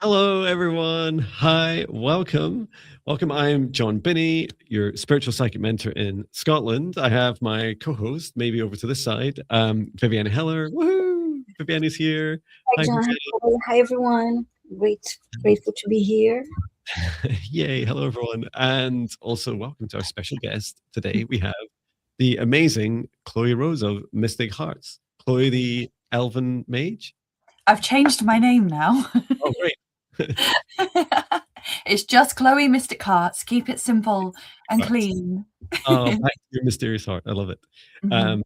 Hello, everyone. Hi, welcome. Welcome. I'm John Binney, your spiritual psychic mentor in Scotland. I have my co-host, maybe over to this side, Viviane Heller. Woohoo! Viviane's here. Hi, Hi, John. Viviane. Hi, everyone. Grateful to be here. Yay. Hello, everyone. And also welcome to our special guest. Today we have the amazing Chloë Rose of Mystic Hearts. Chloë, the Elven Mage. I've changed my name now. Oh, great. It's just Chloë Mystic Hearts. Keep it simple and Right. clean. Oh, back to your mysterious heart. I love it. Mhm.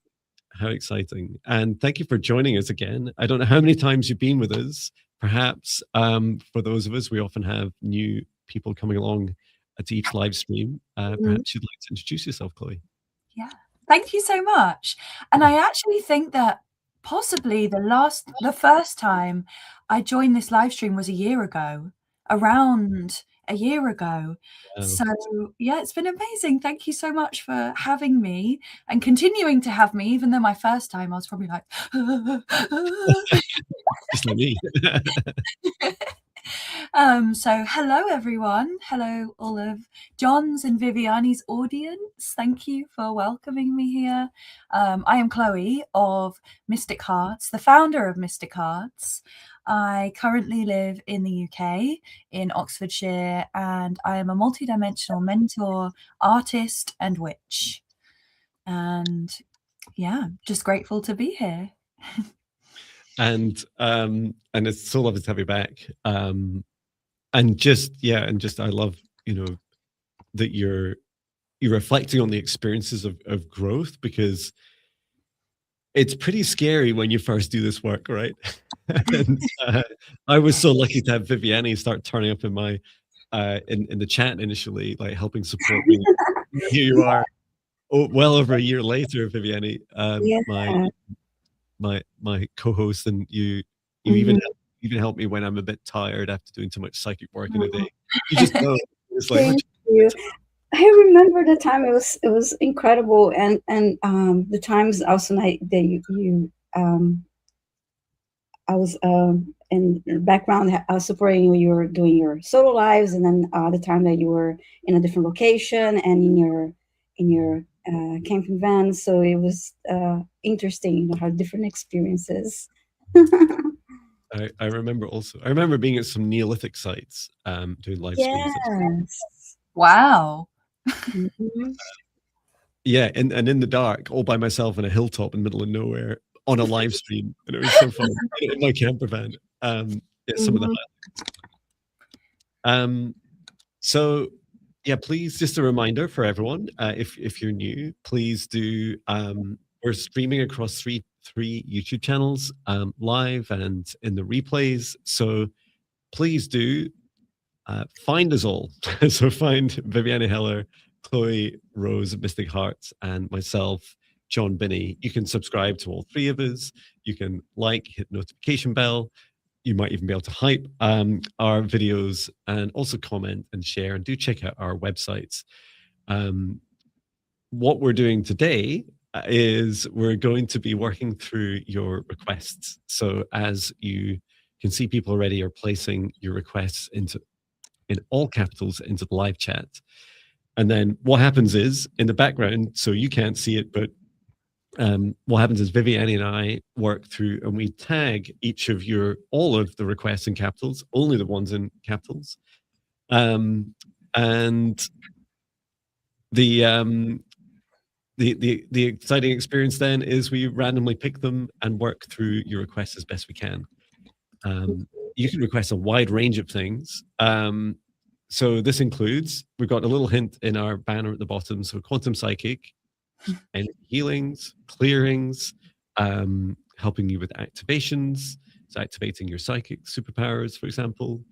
How exciting. And thank you for joining us again. I don't know how many times you've been with us. Perhaps for those of us, we often have new people coming along at each live stream. Perhaps you'd like to introduce yourself, Chloë. Yeah. Thank you so much. And I actually think that possibly the first time I joined this live stream was a year ago, around a year ago. So yeah, it's been amazing. Thank you so much for having me and continuing to have me, even though my first time I was probably like, Just like me. So hello everyone. Hello all of John's and Viviane's audience. Thank you for welcoming me here. I am Chloë of Mystic Hearts, the founder of Mystic Hearts. I currently live in the UK, in Oxfordshire, and I am a multidimensional mentor, artist, and witch. And yeah, just grateful to be here. And it's so lovely to have you back. And just I love, that you're reflecting on the experiences of growth, because it's pretty scary when you first do this work, right? And I was so lucky to have Viviane start turning up in my in the chat initially, like helping support me. Here you are, well over a year later, Viviane, my co-host, and you even help me when I'm a bit tired after doing too much psychic work in a day. You just know, it's like, Thank you. I remember the time it was incredible, and the times also that you I was in the background. I was supporting you. You were doing your solo lives, and then the time that you were in a different location and in your camping van. So it was interesting, how different experiences. I remember also. I remember being at some Neolithic sites doing live streams. Yes. Wow. Yeah, and in the dark, all by myself on a hilltop in the middle of nowhere on a live stream, and it was so fun in my camper van. Some of the highlights. So yeah, please, just a reminder for everyone, if you're new, please do. We're streaming across three YouTube channels, live and in the replays. So please do find us all. So find Viviane Heller, Chloë Rose of Mystic Hearts, and myself, John Binney. You can subscribe to all three of us. You can hit notification bell. You might even be able to hype our videos, and also comment and share, and do check out our websites. What we're doing today is we're going to be working through your requests. So as you can see, people already are placing your requests in all capitals into the live chat. And then what happens is, in the background, so you can't see it, but what happens is Viviane and I work through and we tag all of the requests in capitals, only the ones in capitals. And the exciting experience then is we randomly pick them and work through your requests as best we can. You can request a wide range of things. So this includes, we've got a little hint in our banner at the bottom. So quantum psychic, energy healings, clearings, helping you with activations. So activating your psychic superpowers, for example.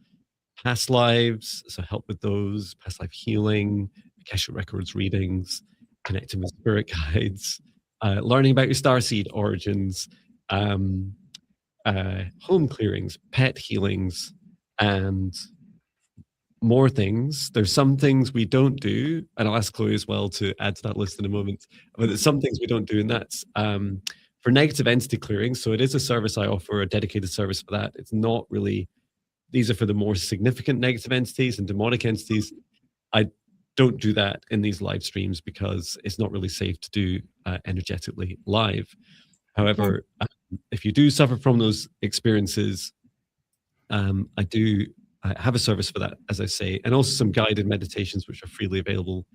Past lives, so help with those. Past life healing, Akashic records readings, connecting with spirit guides, learning about your starseed origins, home clearings, pet healings, and more things. There's some things we don't do, and I'll ask Chloë as well to add to that list in a moment, but there's some things we don't do, and that's for negative entity clearing. So it is a service I offer, a dedicated service for that. It's not really these are for the more significant negative entities and demonic entities. I don't do that in these live streams because it's not really safe to do energetically live. However, if you do suffer from those experiences, I have a service for that, as I say, and also some guided meditations which are freely available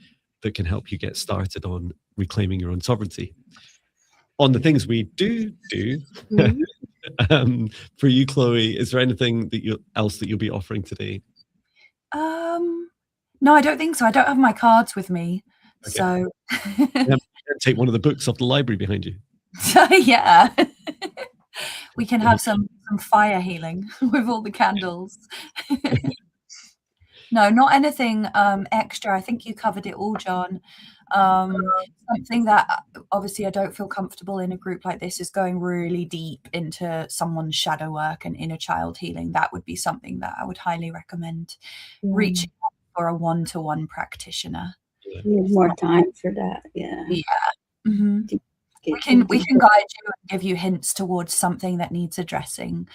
that can help you get started on reclaiming your own sovereignty. On the things we do, for you, Chloe, is there anything that else that you'll be offering today? No, I don't think so. I don't have my cards with me, Okay. so take one of the books off the library behind you. Yeah. We can have some fire healing with all the candles. No, not anything extra. I think you covered it all, John. Something that obviously I don't feel comfortable in a group like this is going really deep into someone's shadow work and inner child healing. That would be something that I would highly recommend reaching out for a one-to-one practitioner. Need more time for that. Yeah. Mm-hmm. We can guide you and give you hints towards something that needs addressing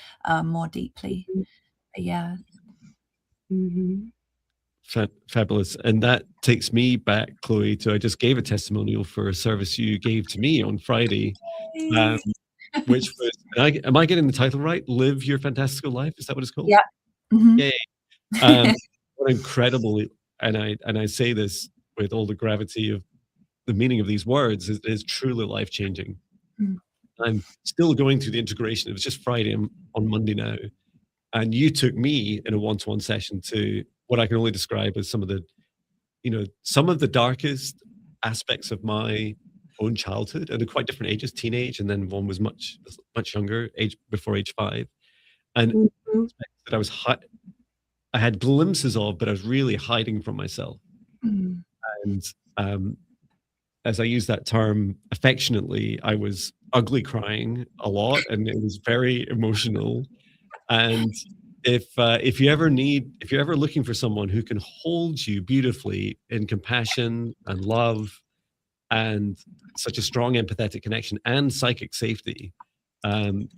more deeply. Yeah. Mm-hmm. Fabulous. And that takes me back, Chloe, to I just gave a testimonial for a service you gave to me on Friday, which was, am I getting the title right? Live Your Fantastical Life? Is that what it's called? Yeah. Mm-hmm. Yay. What incredible, and I say this with all the gravity of the meaning of these words, is truly life-changing. I'm still going through the integration. It was just Friday on Monday now. And you took me in a one-to-one session to what I can only describe as some of the darkest aspects of my own childhood, and they're quite different ages, teenage, and then one was much younger, before age 5. And that I had glimpses of, but I was really hiding from myself. And as I use that term affectionately, I was ugly crying a lot, and it was very emotional. And if you're ever looking for someone who can hold you beautifully in compassion and love and such a strong empathetic connection and psychic safety, then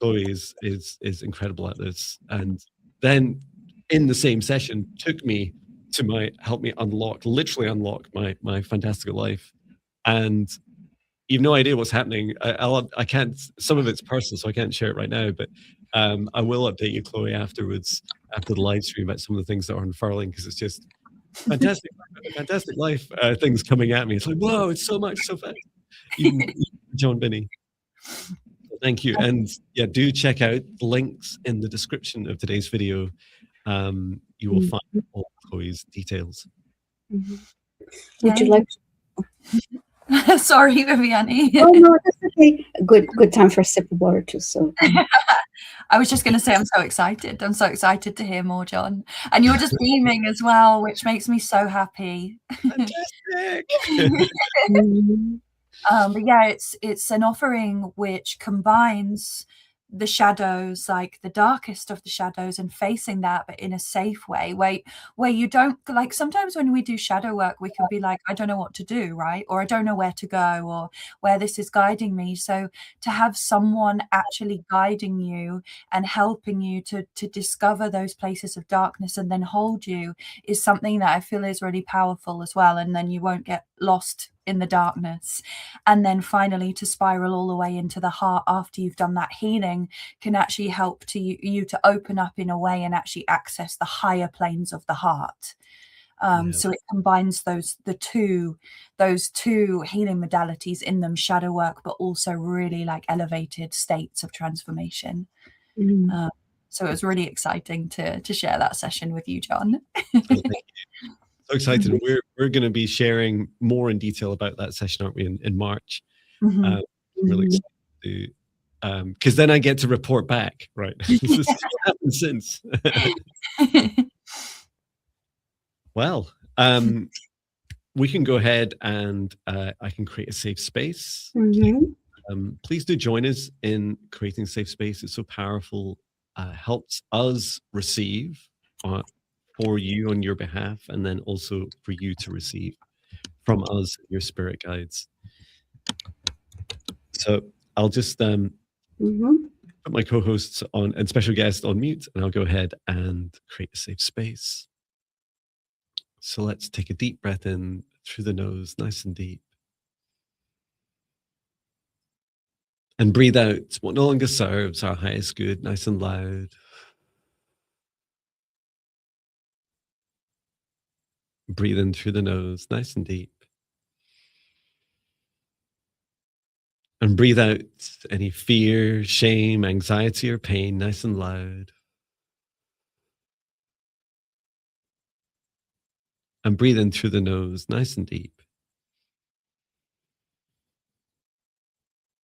Chloë is incredible at this. And then in the same session took me to help me literally unlock my fantastical life. And you've no idea what's happening. I can't, some of it's personal, so I can't share it right now, but I will update you, Chloe, afterwards, after the live stream, about some of the things that are unfurling, because it's just fantastic life things coming at me. It's like, whoa, it's so much, so fast. Even John Binney. Thank you. And yeah, do check out the links in the description of today's video. You will find all Chloe's details. Would you like to? Sorry, Viviane. Oh no, that's okay. Good time for a sip of water too. So I was just going to say I'm so excited. I'm so excited to hear more, John. And you're just beaming as well, which makes me so happy. Fantastic. But yeah, it's an offering which combines the shadows, like the darkest of the shadows, and facing that, but in a safe way, where you don't, like, sometimes when we do shadow work, we can be like, I don't know what to do, right? Or I don't know where to go, or where this is guiding me. So to have someone actually guiding you and helping you to discover those places of darkness and then hold you is something that I feel is really powerful as well. And then you won't get lost in the darkness. And then finally to spiral all the way into the heart after you've done that healing can actually help you to open up in a way and actually access the higher planes of the heart. So it combines those two healing modalities in them, shadow work, but also really like elevated states of transformation. So it was really exciting to share that session with you, John. Thank you. So excited. We're going to be sharing more in detail about that session, aren't we, in March? Really excited to, because then I get to report back, right? This is what happened since. Well, we can go ahead and I can create a safe space. Please do join us in creating a safe space. It's so powerful. Helps us receive for you on your behalf, and then also for you to receive from us, your spirit guides. So I'll just put put my co-hosts on and special guest on mute, and I'll go ahead and create a safe space. So let's take a deep breath in through the nose, nice and deep. And breathe out what no longer serves our highest good, nice and loud. Breathe in through the nose, nice and deep. And breathe out any fear, shame, anxiety, or pain, nice and loud. And breathe in through the nose, nice and deep.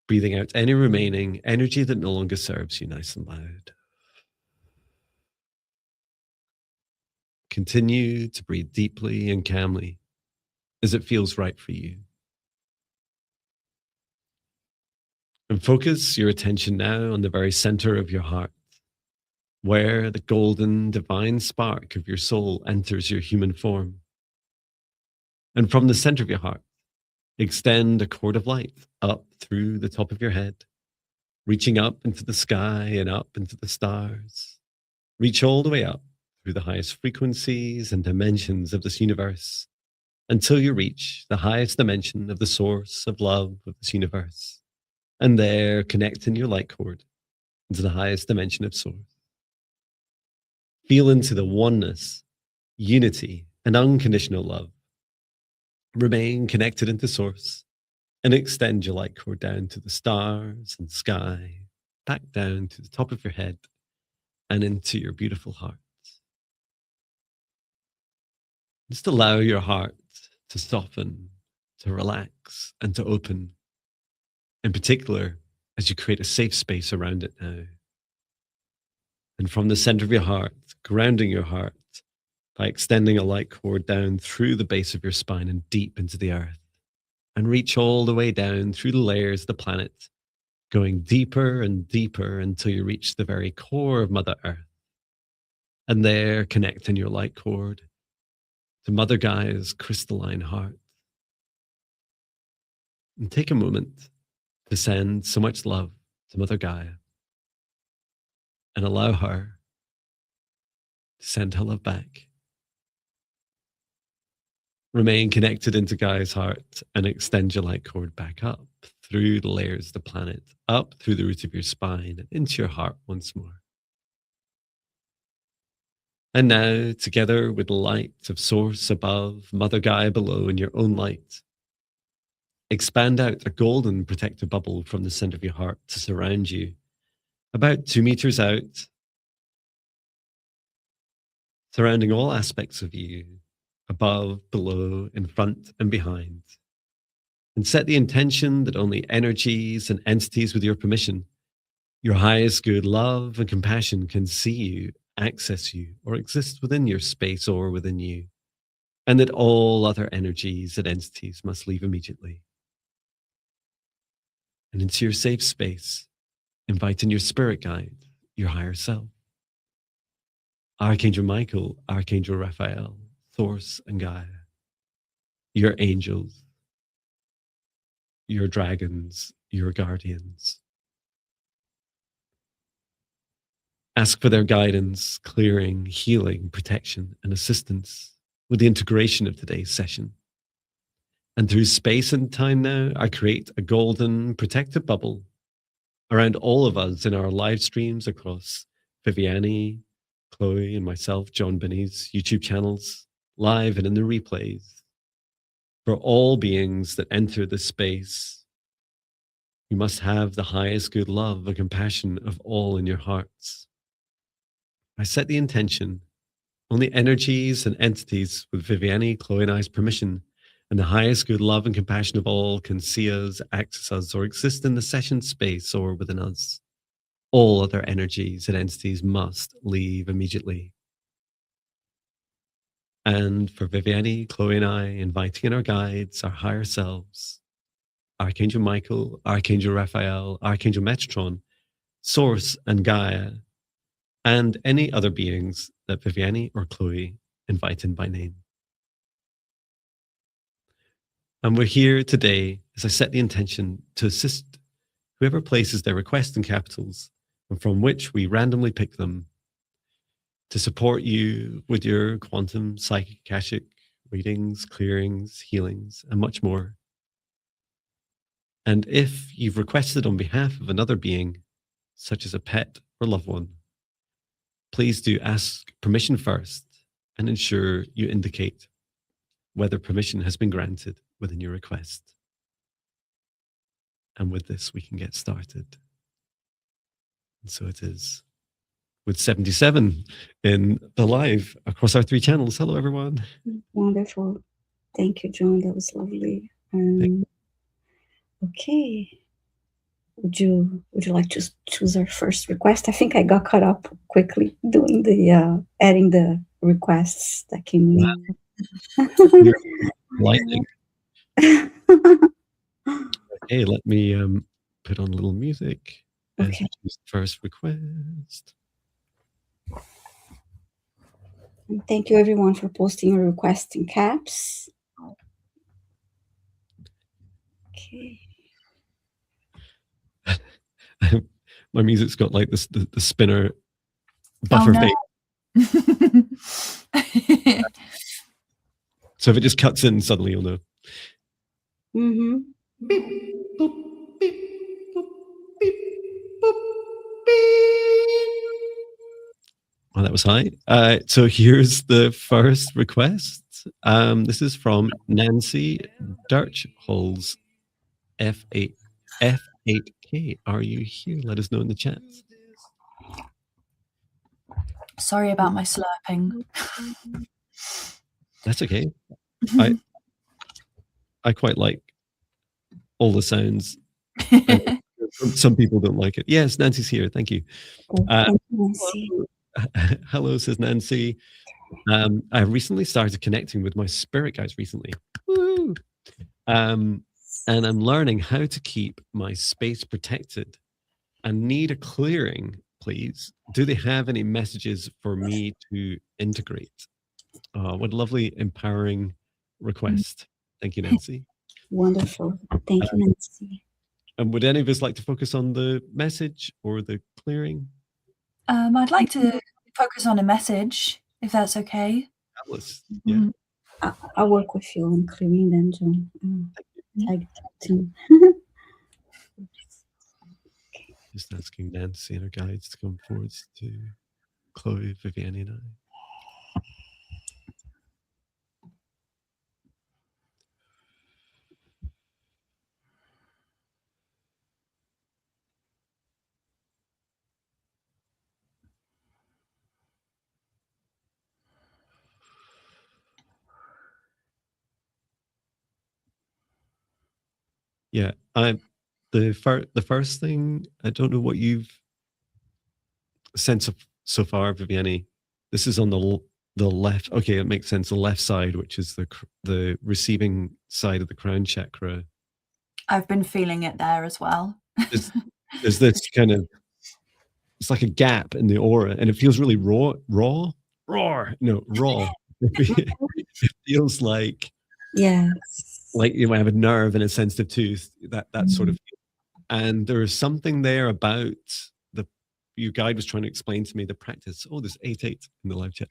Breathing out any remaining energy that no longer serves you, nice and loud. Continue to breathe deeply and calmly as it feels right for you. And focus your attention now on the very center of your heart, where the golden divine spark of your soul enters your human form. And from the center of your heart, extend a cord of light up through the top of your head, reaching up into the sky and up into the stars. Reach all the way up through the highest frequencies and dimensions of this universe until you reach the highest dimension of the source of love of this universe. And there, connect in your light cord into the highest dimension of source. Feel into the oneness, unity, and unconditional love. Remain connected into source and extend your light cord down to the stars and sky, back down to the top of your head and into your beautiful heart. Just allow your heart to soften, to relax, and to open. In particular, as you create a safe space around it now. And from the center of your heart, grounding your heart by extending a light cord down through the base of your spine and deep into the earth, and reach all the way down through the layers of the planet, going deeper and deeper until you reach the very core of Mother Earth. And there, connect in your light cord to Mother Gaia's crystalline heart. And take a moment to send so much love to Mother Gaia and allow her to send her love back. Remain connected into Gaia's heart and extend your light cord back up through the layers of the planet, up through the root of your spine and into your heart once more. And now, together with the light of Source above, Mother Gaia below, and your own light, expand out a golden protective bubble from the center of your heart to surround you, about 2 meters out, surrounding all aspects of you, above, below, in front, and behind. And set the intention that only energies and entities with your permission, your highest good love and compassion can see you, access you, or exist within your space or within you, and that all other energies and entities must leave immediately. And into your safe space, invite in your spirit guide, your higher self. Archangel Michael, Archangel Raphael, Source and Gaia, your angels, your dragons, your guardians. Ask for their guidance, clearing, healing, protection, and assistance with the integration of today's session. And through space and time now, I create a golden protective bubble around all of us in our live streams across Viviane, Chloë, and myself, John Binney's YouTube channels, live and in the replays. For all beings that enter this space, you must have the highest good love and compassion of all in your hearts. I set the intention, only energies and entities with Viviane, Chloë, and I's permission, and the highest good love and compassion of all can see us, access us, or exist in the session space or within us. All other energies and entities must leave immediately. And for Viviane, Chloë, and I, inviting in our guides, our higher selves, Archangel Michael, Archangel Raphael, Archangel Metatron, Source and Gaia, and any other beings that Viviane or Chloë invite in by name. And we're here today, as I set the intention, to assist whoever places their request in capitals and from which we randomly pick them to support you with your quantum psychic Akashic readings, clearings, healings, and much more. And if you've requested on behalf of another being, such as a pet or loved one, please do ask permission first and ensure you indicate whether permission has been granted within your request. And with this, we can get started. And so it is with 77 in the live across our 3 channels. Hello, everyone. Wonderful. Thank you, John. That was lovely. Okay. Would you like to choose our first request? I think I got caught up quickly doing the adding the requests that came in. Lightning. Okay, let me put on a little music as Okay. we choose the first request. And thank you, everyone, for posting your request in caps. Okay. My music's got like this the spinner buffer face. So if it just cuts in, suddenly you'll know. Mm-hmm. Beep, boop, beep, boop, beep, boop, beep. Oh, that was high. So here's the first request. This is from Nancy Dirchholz, F8K. Are you here? Let us know in the chat. Sorry about my slurping. That's okay. I quite like all the sounds. Some people don't like it. Yes, Nancy's here. Thank you. Thank you, Nancy. Hello, says Nancy. I recently started connecting with my spirit guides recently. Woo! And I'm learning how to keep my space protected. I need a clearing, please. Do they have any messages for me to integrate? What a lovely, empowering request. Thank you, Nancy. Wonderful. Thank you, Nancy. And would any of us like to focus on the message or the clearing? I'd like to focus on a message, if that's okay. Alice, yeah. I'll work with you on clearing then, John. Tag team. Just asking Nancy and her guides to come forwards to Chloë, Viviane, and I. Yeah, the first thing, I don't know what you've sensed so far, Viviane. This is on the left. Okay, it makes sense. The left side, which is the receiving side of the crown chakra. I've been feeling it there as well. There's this kind of, it's like a gap in the aura, and it feels really raw. It feels like, yeah, like you might have a nerve and a sensitive tooth, that sort of feel. And there is something there about your guide was trying to explain to me the practice. Oh, there's 88 in the live chat.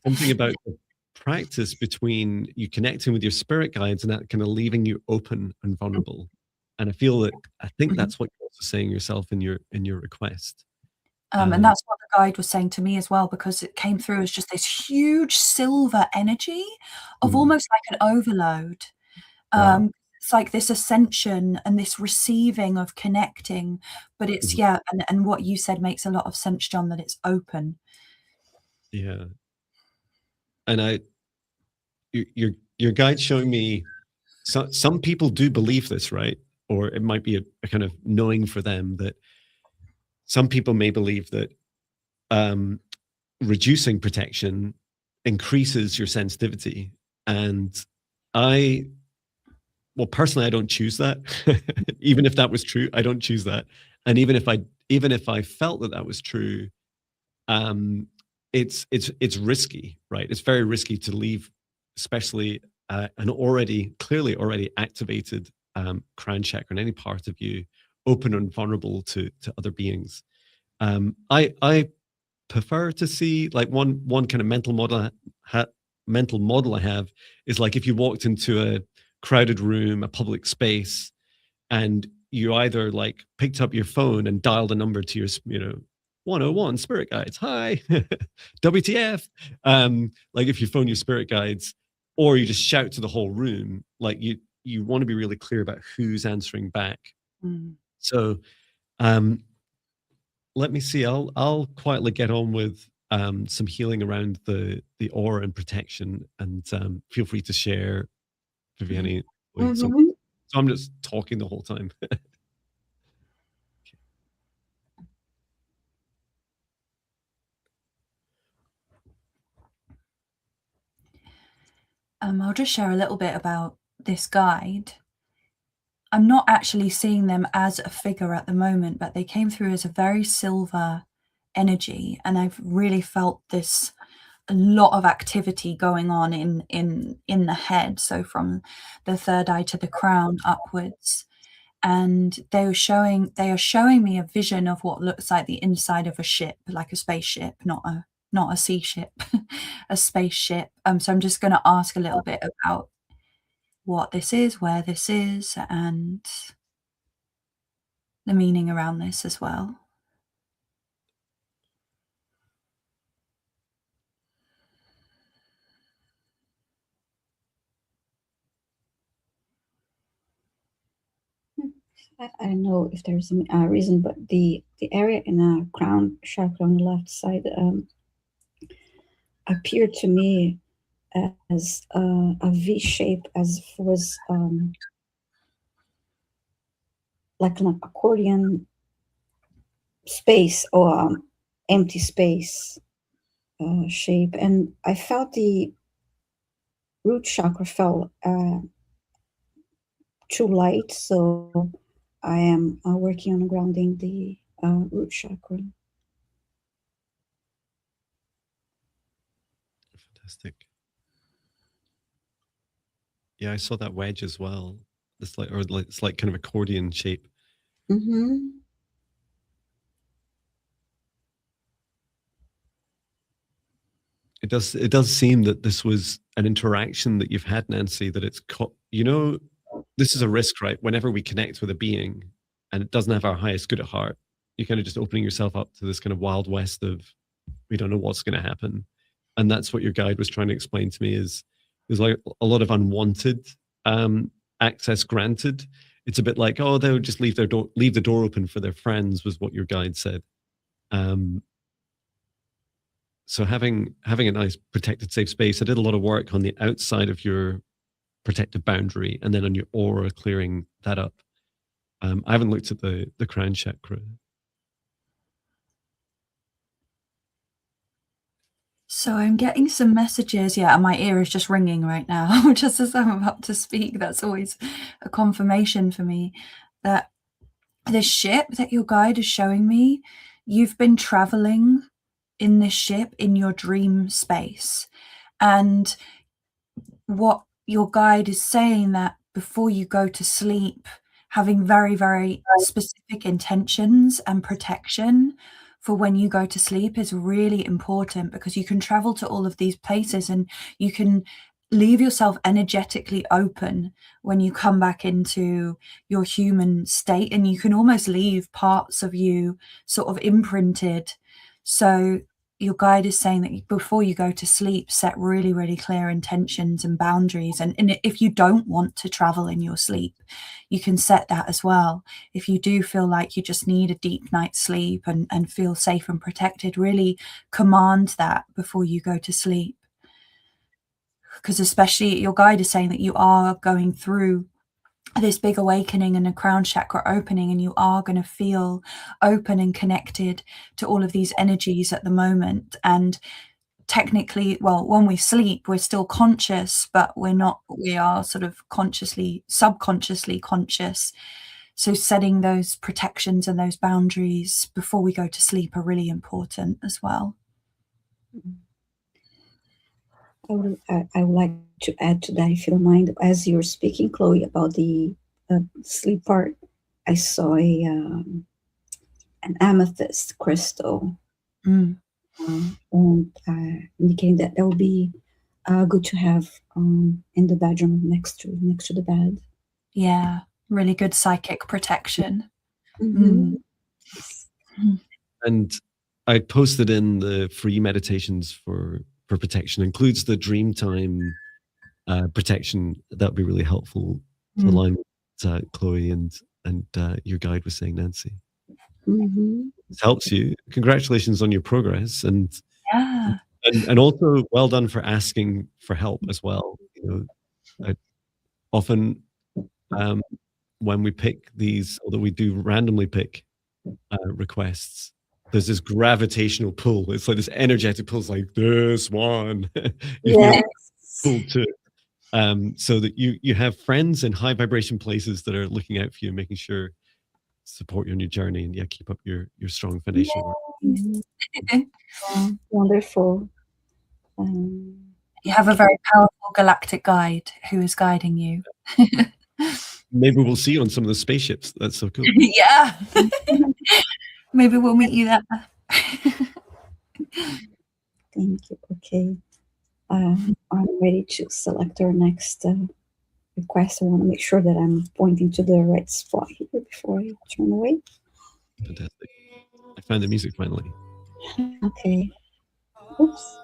Something about the practice between you connecting with your spirit guides and that kind of leaving you open and vulnerable. And I think that's what you're also saying yourself in your request. And that's what the guide was saying to me as well, because it came through as just this huge silver energy of almost like an overload. Wow. It's like this ascension and this receiving of connecting, but it's and what you said makes a lot of sense, John, that it's open. Yeah. And your guide showing me, some people do believe this, right? Or it might be a kind of knowing for them that some people may believe that reducing protection increases your sensitivity. And well, personally, I don't choose that. Even if that was true, I don't choose that. And even if I felt that was true, it's risky, right? It's very risky to leave, especially an clearly already activated crown chakra in any part of you open and vulnerable to other beings. I prefer to see, like, one kind of mental model I have is like if you walked into a crowded room, a public space, and you either like picked up your phone and dialed a number to your 101 spirit guides, hi, WTF, like if you phone your spirit guides, or you just shout to the whole room, like you want to be really clear about who's answering back. So let me see, I'll quietly get on with some healing around the aura and protection, and feel free to share, Viviane. So I'm just talking the whole time. I'll just share a little bit about this guide. I'm not actually seeing them as a figure at the moment, but they came through as a very silver energy, and I've really felt this a lot of activity going on in the head, so from the third eye to the crown upwards. And they are showing me a vision of what looks like the inside of a ship, like a spaceship, not a sea ship, a spaceship. So I'm just going to ask a little bit about what this is, where this is, and the meaning around this as well. I don't know if there's a reason, but the area in the crown chakra on the left side appeared to me as a V shape, as if it was like an accordion space or empty space shape. And I felt the root chakra fell too light, so I am working on grounding the root chakra. Fantastic. Yeah, I saw that wedge as well. It's like kind of accordion shape. It does seem that this was an interaction that you've had, Nancy, that it's this is a risk, right? Whenever we connect with a being and it doesn't have our highest good at heart, you're kind of just opening yourself up to this kind of wild west of, we don't know what's going to happen. And that's what your guide was trying to explain to me, is there's like a lot of unwanted access granted. It's a bit like, oh, they would just leave the door open for their friends, was what your guide said. So having a nice protected, safe space. I did a lot of work on the outside of your protective boundary, and then on your aura, clearing that up. I haven't looked at the crown chakra. So I'm getting some messages, and my ear is just ringing right now, just as I'm about to speak. That's always a confirmation for me that the ship that your guide is showing me, you've been traveling in this ship in your dream space. And what your guide is saying, that before you go to sleep, having very, very specific intentions and protection for when you go to sleep is really important, because you can travel to all of these places and you can leave yourself energetically open when you come back into your human state, and you can almost leave parts of you sort of imprinted. So your guide is saying that before you go to sleep, set really, really clear intentions and boundaries. And if you don't want to travel in your sleep, you can set that as well. If you do feel like you just need a deep night's sleep and feel safe and protected, really command that before you go to sleep. Because especially your guide is saying that you are going through this big awakening and a crown chakra opening, and you are going to feel open and connected to all of these energies at the moment. And technically, well, when we sleep, we're still conscious, but we are sort of subconsciously conscious. So setting those protections and those boundaries before we go to sleep are really important as well. I would like to add to that, if you don't mind, as you're speaking, Chloe, about the sleep part. I saw an amethyst crystal, and indicating that would be good to have in the bedroom next to the bed. Yeah, really good psychic protection. Mm-hmm. And I posted in the free meditations for protection, includes the dream time protection. That would be really helpful to align with Chloe and your guide was saying, Nancy. Mm-hmm. This helps you. Congratulations on your progress, and Yeah. and also well done for asking for help as well. You know, often when we pick these, although we do randomly pick requests, there's this gravitational pull. It's like this energetic pull. It's like this one. Yes. Pull to. So that you have friends in high vibration places that are looking out for you, making sure support you on your journey, and keep up your strong foundation work. Mm-hmm. Wonderful. You have a very powerful galactic guide who is guiding you. Maybe we'll see you on some of the spaceships. That's so cool. Yeah. Maybe we'll meet you there. Thank you. Okay. I'm ready to select our next request. I want to make sure that I'm pointing to the right spot here before I turn away. Fantastic. I found the music finally. Okay. Oops.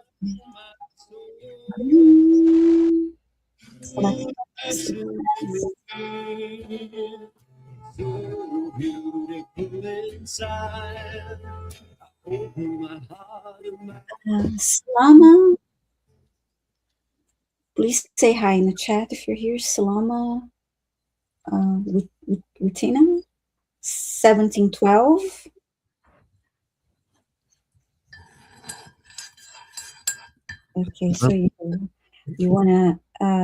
Select. Salama. Please say hi in the chat if you're here. Salama. Rutina. 1712. Okay, so you wanna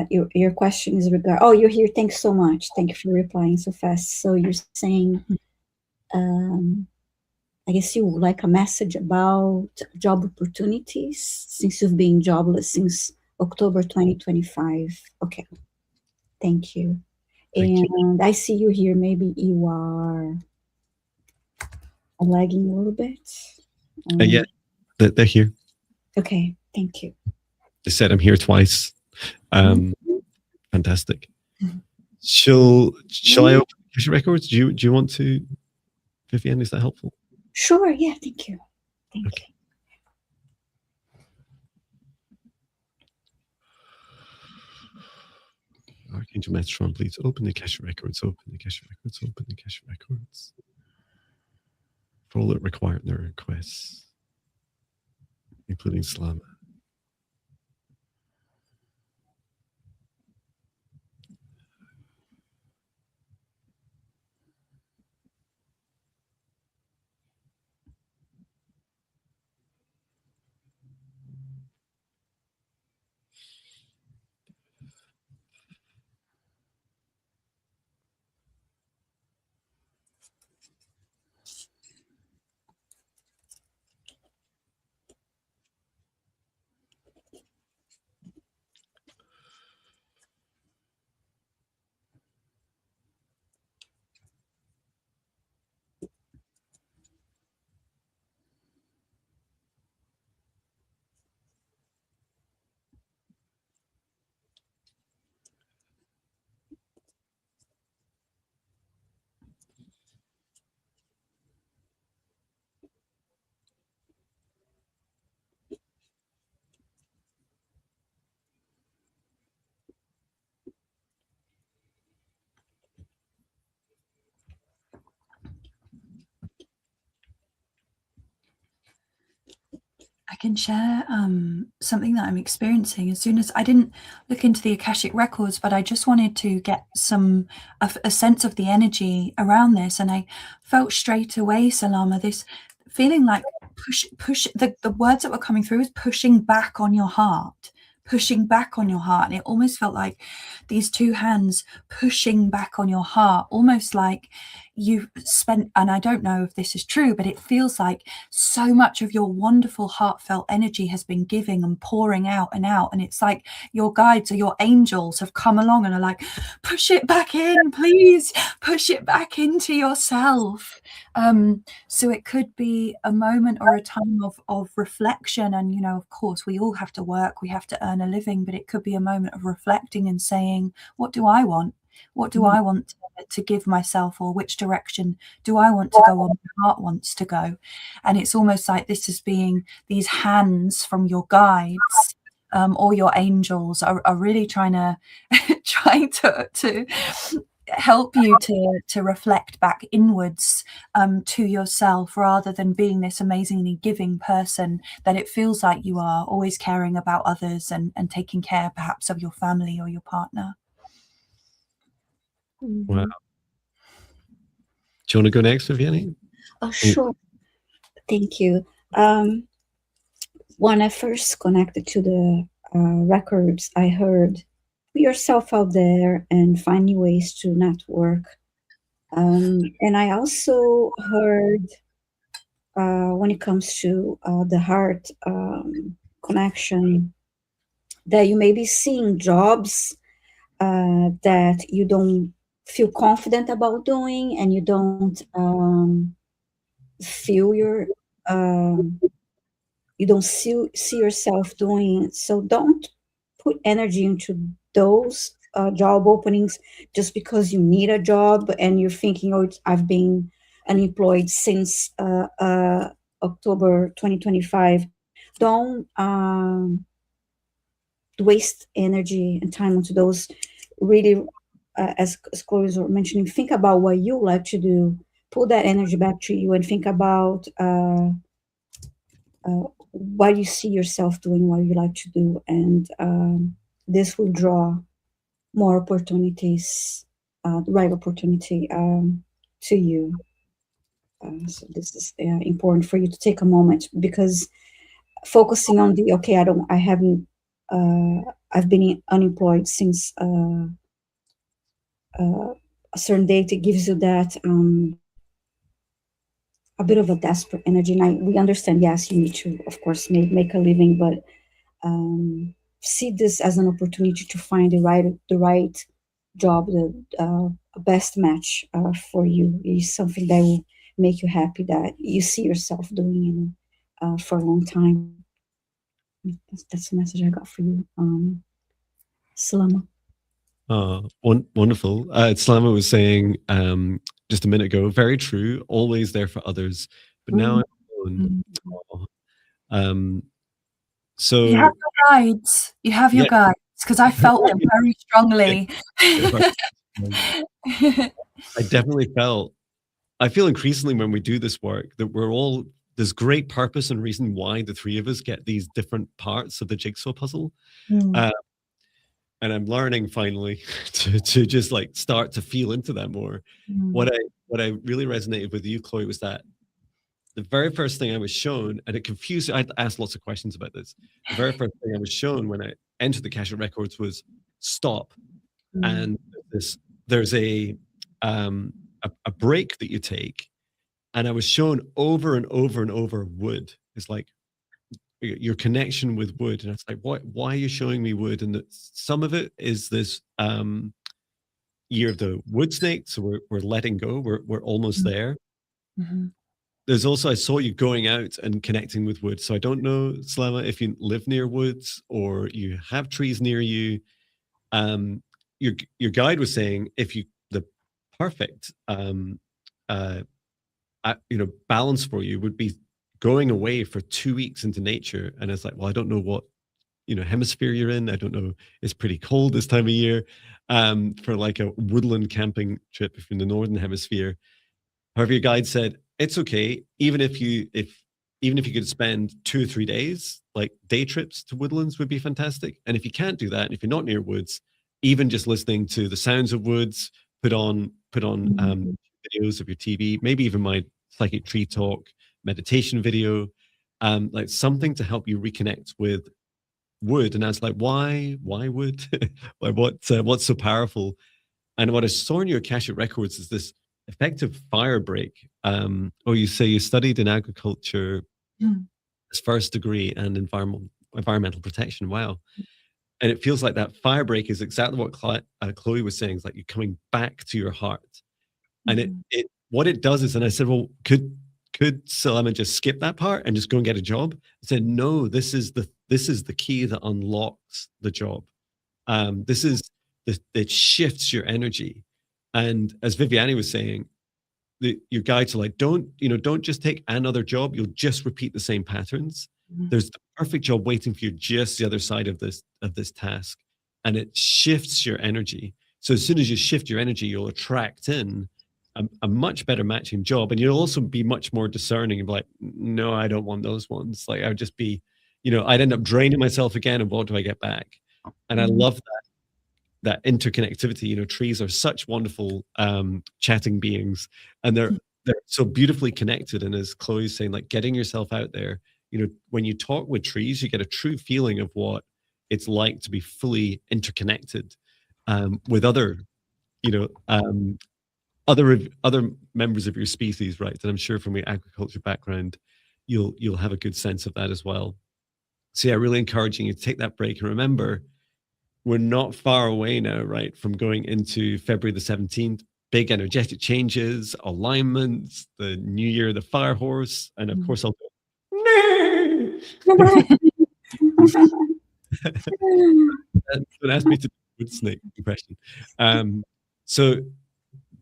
your question is regard. Oh, you're here. Thanks so much. Thank you for replying so fast. So you're saying, I guess you would like a message about job opportunities since you've been jobless since October 2025. Okay, thank you. And I see you here. Maybe you are lagging a little bit. Yeah, they're here. Okay, thank you. They said I'm here twice. Fantastic. Shall I open Akashic records? Do you want to, Viviane? Is that helpful? Sure. Yeah. Thank you. Thank you. Archangel Metatron, please open the Akashic records. Open the Akashic records. Open the Akashic records. For all that require their requests, including Salama. I can share something that I'm experiencing. As soon as I didn't look into the Akashic records, but I just wanted to get a sense of the energy around this, and I felt straight away, Salama, this feeling like push. The words that were coming through was pushing back on your heart. Pushing back on your heart, and it almost felt like these two hands pushing back on your heart, almost like, you've spent, and I don't know if this is true, but it feels like so much of your wonderful heartfelt energy has been giving and pouring out and out, and it's like your guides or your angels have come along and are like, push it back in, please push it back into yourself. So it could be a moment or a time of reflection, and you know, of course we all have to work, we have to earn a living, but it could be a moment of reflecting and saying, what do I want? What do I want to give myself, or which direction do I want to go, or my heart wants to go? And it's almost like this is being these hands from your guides or your angels are really trying to help you to reflect back inwards to yourself, rather than being this amazingly giving person that it feels like you are, always caring about others and taking care perhaps of your family or your partner. Wow. Do you want to go next, Viviane? Oh, sure. Thank you. When I first connected to the records, I heard, put yourself out there and find new ways to network. And I also heard, when it comes to the heart connection, that you may be seeing jobs that you don't feel confident about doing, and you don't feel you don't see yourself doing. So don't put energy into those job openings just because you need a job and you're thinking, oh, I've been unemployed since October 2025. Don't waste energy and time onto those. Really, as Chloë was mentioning, think about what you like to do, pull that energy back to you, and think about what you see yourself doing, what you like to do, and this will draw more opportunities, the right opportunity to you. So this is important for you to take a moment, because focusing on the, okay, I've been unemployed since a certain date, it gives you that a bit of a desperate energy. And we understand, yes, you need to, of course, make a living, but see this as an opportunity to find the right job, the best match for you. Is something that will make you happy, that you see yourself doing for a long time. That's the message I got for you, Salama. Wonderful. Salama was saying just a minute ago, very true, always there for others, but now I'm alone. So you have your guides. You have your guides, because I felt them very strongly. I definitely I feel increasingly when we do this work that there's great purpose and reason why the three of us get these different parts of the jigsaw puzzle. And I'm learning finally to just like start to feel into that more. What I really resonated with you, Chloë, was that the very first thing I was shown, and it confused, I asked lots of questions about this. The very first thing I was shown when I entered the Akashic Records was stop. And there's a break that you take. And I was shown over and over and over wood. It's like your connection with wood. And it's like, why are you showing me wood? And some of it is this year of the wood snake. So we're letting go. We're almost there. There's also, I saw you going out and connecting with wood. So I don't know, Salama, if you live near woods or you have trees near you. Your guide was saying the perfect balance for you would be going away for 2 weeks into nature. And it's like, well, I don't know what hemisphere you're in. I don't know. It's pretty cold this time of year for like a woodland camping trip if you're in the northern hemisphere. However, your guide said it's okay, even if you could spend 2 or 3 days, like day trips to woodlands would be fantastic. And if you can't do that, and if you're not near woods, even just listening to the sounds of woods, put on videos of your TV, maybe even my psychic tree talk meditation video, like something to help you reconnect with wood. And I was like, why wood? Like what's so powerful? And what I saw in your Akashic Records is this effective fire break. You say you studied in agriculture as first degree and environmental protection. Wow. And it feels like that fire break is exactly what Chloe was saying. It's like you're coming back to your heart. And it what it does is, and I said, well, could Selema just skip that part and just go and get a job? I said, no, this is the key that unlocks the job. It shifts your energy. And as Viviane was saying, your guides are like, don't just take another job. You'll just repeat the same patterns. There's the perfect job waiting for you just the other side of this task. And it shifts your energy. So as soon as you shift your energy, you'll attract in a much better matching job. And you'll also be much more discerning and be like, no, I don't want those ones. Like I would just be, I'd end up draining myself again. And what do I get back? And I love that interconnectivity. Trees are such wonderful chatting beings, and they're so beautifully connected. And as Chloe's saying, like getting yourself out there, when you talk with trees, you get a true feeling of what it's like to be fully interconnected with other members of your species, right? And I'm sure from your agriculture background, you'll have a good sense of that as well. So yeah, really encouraging you to take that break. And remember, we're not far away now, right, from going into February the 17th. Big energetic changes, alignments, the new year, the fire horse, and of course I'll go, no! Don't ask me to do a wood snake impression. So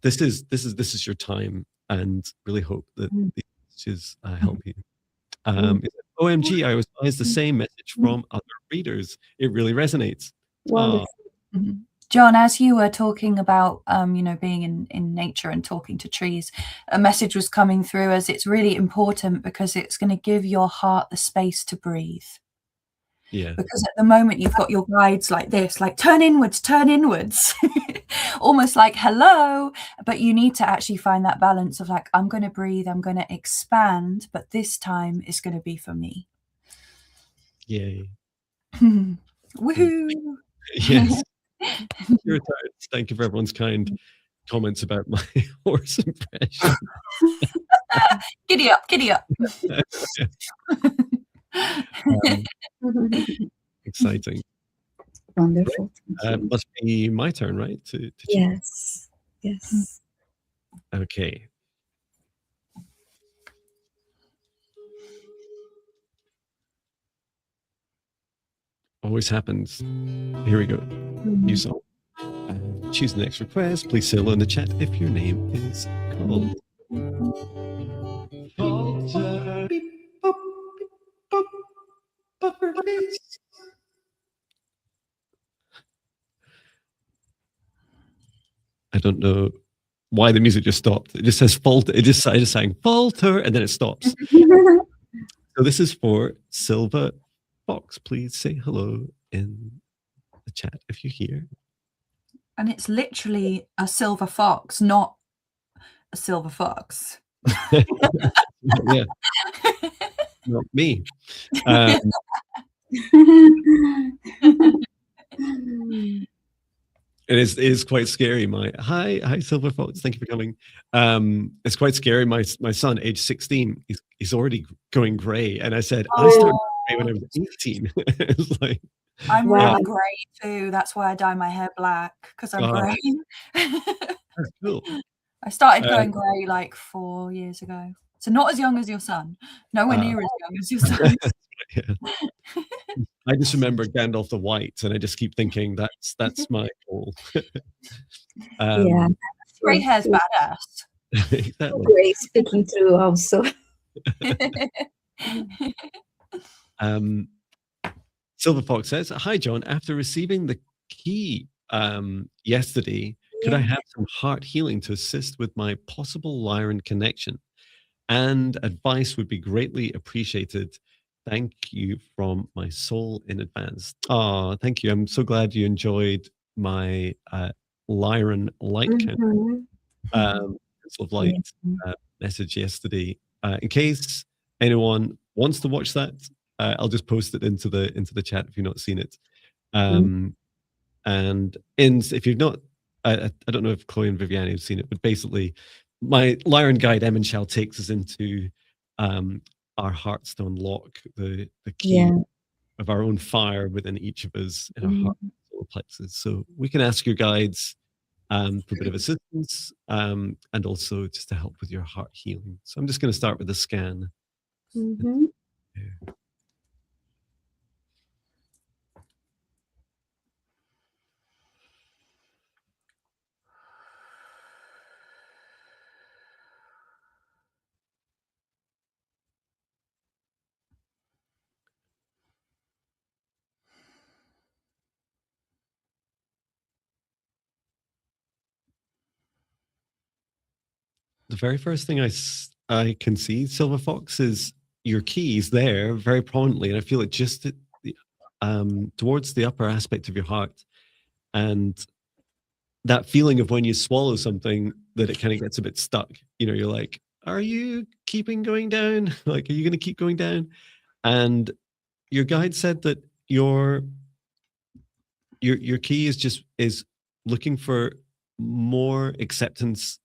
this is your time, and really hope that these messages help you. OMG, I was always the same message from other readers. It really resonates. Wonderful. John, as you were talking about, being in nature and talking to trees, a message was coming through as it's really important because it's going to give your heart the space to breathe. Yeah. Because at the moment you've got your guides like this, like turn inwards, almost like hello, but you need to actually find that balance of like, I'm going to breathe, I'm going to expand, but this time is going to be for me. Yay. Woohoo. Yes. Thank you for everyone's kind comments about my horse impression. Giddy up. Exciting. Wonderful. Must be my turn, right? To yes. Okay. Always happens. Here we go. New song. Choose the next request. Please say hello in the chat if your name is called. I don't know why the music just stopped. It just says falter. I just sang falter, and then it stops. So this is for Silva Fox. Please say hello in the chat if you're here. And it's literally a silver fox, not a silver fox. Yeah. Not me. It is quite scary. Hi Silver Fox, thank you for coming. It's quite scary. My son, age 16, he's already going grey, and I said I started grey when I was 18. It's like I'm really grey too. That's why I dye my hair black, because I'm grey. That's cool. I started going grey like 4 years ago. So not as young as your son. Nowhere near as young as your son. Yeah. I just remember Gandalf the White, and I just keep thinking that's my goal. Grey hair's badass. Exactly. Grey speaking through also. Silver Fox says, "Hi John. After receiving the key yesterday, could I have some heart healing to assist with my possible Lyran connection? And advice would be greatly appreciated. Thank you from my soul in advance." Oh, thank you. I'm so glad you enjoyed my Lyran light count. Of light message yesterday. In case anyone wants to watch that, I'll just post it into the chat if you've not seen it. And if you've not, I don't know if Chloe and Viviane have seen it, but basically my Lyran guide Emenshal takes us into our Heartstone lock, the key of our own fire within each of us in our heart solar plexus. So we can ask your guides for a bit of assistance and also just to help with your heart healing. So I'm just going to start with a scan. The very first thing I can see, Silver Fox, is your keys there very prominently, and I feel it just towards the upper aspect of your heart, and that feeling of when you swallow something that it kind of gets a bit stuck. You know, you're like, are you keeping going down? Like, are you going to keep going down? And your guide said that your key is looking for more acceptance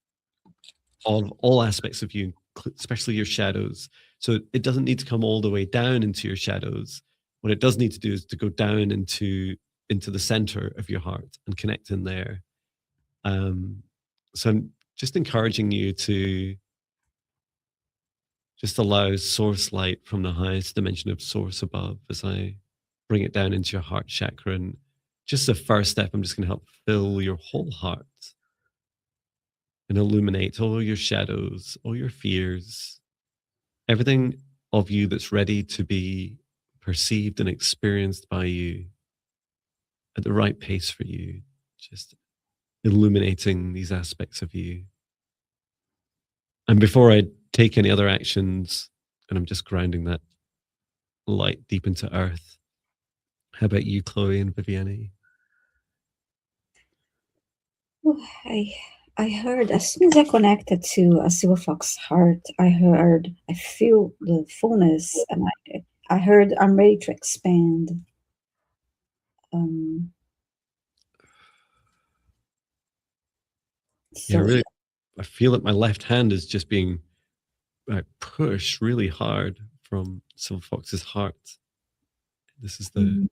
of all aspects of you, especially your shadows. So it doesn't need to come all the way down into your shadows. What it does need to do is to go down into the center of your heart and connect in there. So I'm just encouraging you to just allow source light from the highest dimension of source above as I bring it down into your heart chakra. And just the first step, I'm just going to help fill your whole heart and illuminate all your shadows, all your fears, everything of you that's ready to be perceived and experienced by you at the right pace for you. Just illuminating these aspects of you. And before I take any other actions, and I'm just grounding that light deep into earth, how about you, Chloë and Viviane? I heard as soon as I connected to a Silver Fox heart, I feel the fullness, and I heard I'm ready to expand. Yeah, really, I feel that my left hand is just being pushed really hard from Silver Fox's heart. This is the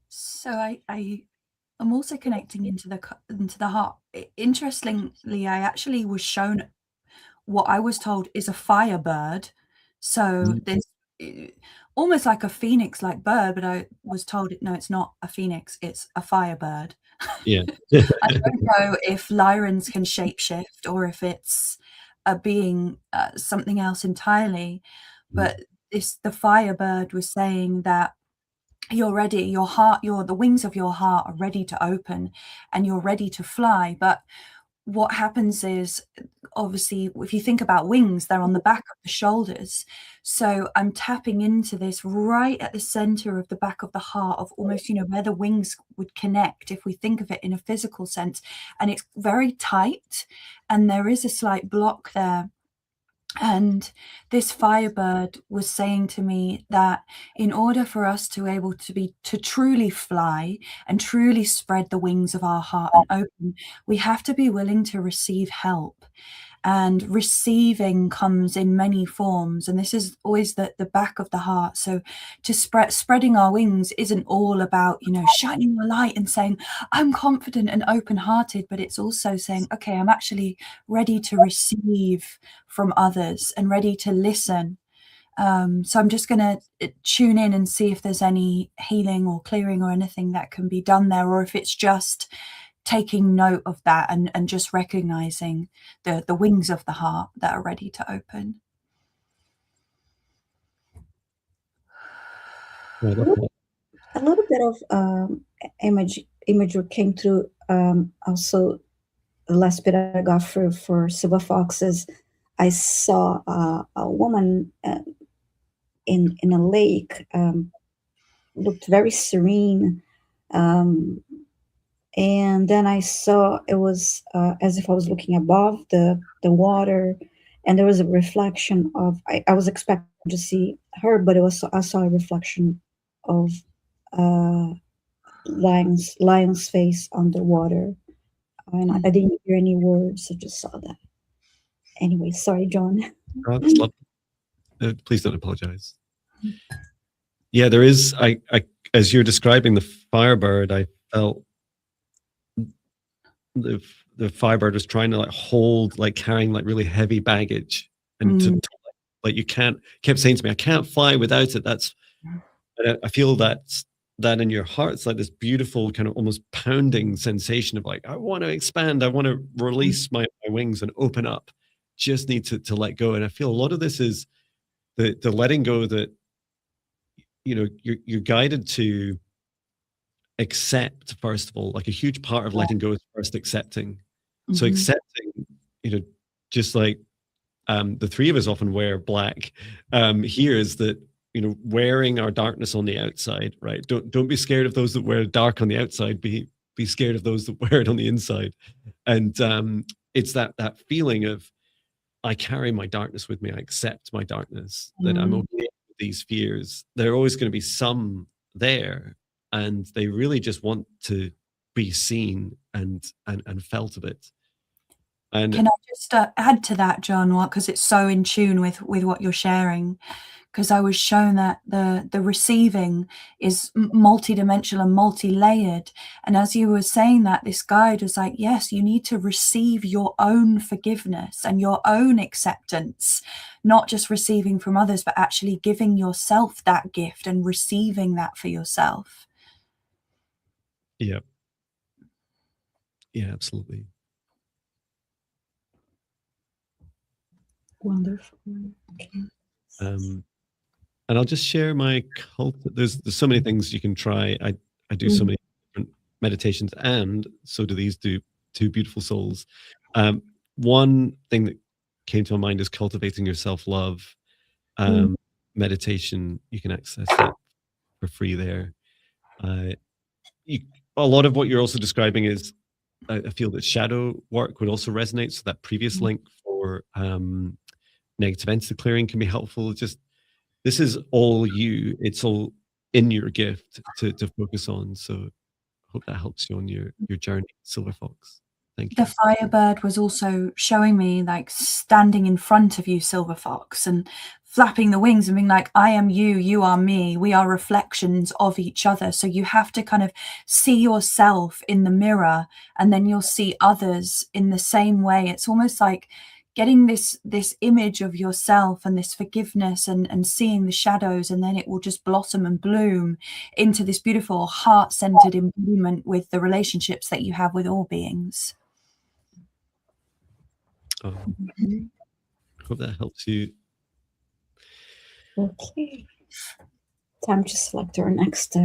So I'm also connecting into the heart. Interestingly, I actually was shown what I was told is a firebird. So there's almost like a phoenix-like bird, but I was told no, it's not a phoenix, it's a firebird. Yeah. I don't know if Lyrans can shapeshift or if it's a being something else entirely, but the firebird was saying that you're ready, the wings of your heart are ready to open and you're ready to fly. But what happens is, obviously, if you think about wings, they're on the back of the shoulders. So I'm tapping into this right at the center of the back of the heart, of almost, where the wings would connect, if we think of it in a physical sense. And it's very tight, and there is a slight block there. And this firebird was saying to me that in order for us to truly fly and truly spread the wings of our heart and open, we have to be willing to receive help. And receiving comes in many forms, and this is always the back of the heart. So to spreading our wings isn't all about shining a light and saying I'm confident and open-hearted, but it's also saying, okay, I'm actually ready to receive from others and ready to listen. So I'm just going to tune in and see if there's any healing or clearing or anything that can be done there, or if it's just taking note of that and just recognizing the wings of the heart that are ready to open. A little bit of imagery came through. Also, the last bit I got for Silver Foxes, I saw a woman in a lake, looked very serene. And then I saw it was as if I was looking above the water, and there was a reflection of, I was expecting to see her, but I saw a reflection of lion's face underwater. And I didn't hear any words. I just saw that. Anyway, sorry, John. Oh, that's lovely. Please don't apologize. Yeah, there is. I as you're describing the Firebird, I felt the Firebird was trying to like hold, like carrying like really heavy baggage, and to like you kept saying to me, I can't fly without it. That's, I feel that in your heart, it's like this beautiful kind of almost pounding sensation of like, I want to expand, I want to release my wings and open up. Just need to let go. And I feel a lot of this is the letting go, that you know you're guided to accept, first of all. Like a huge part of letting go is first accepting. So accepting, you know, just like the three of us often wear black, here is that, you know, wearing our darkness on the outside, right? Don't be scared of those that wear dark on the outside. Be scared of those that wear it on the inside. And it's that feeling of, I carry my darkness with me. I accept my darkness, that I'm okay with these fears. There are always going to be some there, and they really just want to be seen and felt a bit. And can I just add to that, John, because it's so in tune with what you're sharing? Because I was shown that the receiving is multidimensional and multi-layered. And as you were saying that, this guide was like, yes, you need to receive your own forgiveness and your own acceptance, not just receiving from others, but actually giving yourself that gift and receiving that for yourself. Yeah. Yeah, absolutely. Wonderful. Okay. And I'll just share my cult. There's so many things you can try. I do so many different meditations, and so do these two beautiful souls. One thing that came to my mind is cultivating your self-love. Meditation, you can access that for free there. A lot of what you're also describing is, I feel that shadow work would also resonate. So that previous link for negative entity clearing can be helpful. Just, this is all you. It's all in your gift to focus on. So hope that helps you on your journey, Silver Fox. Thank you. The Firebird was also showing me like standing in front of you, Silver Fox, and flapping the wings and being like, I am you, you are me, we are reflections of each other. So you have to kind of see yourself in the mirror, and then you'll see others in the same way. It's almost like getting this image of yourself and this forgiveness and seeing the shadows, and then it will just blossom and bloom into this beautiful heart-centered embodiment with the relationships that you have with all beings. Oh, hope that helps you. Okay. Time to select our next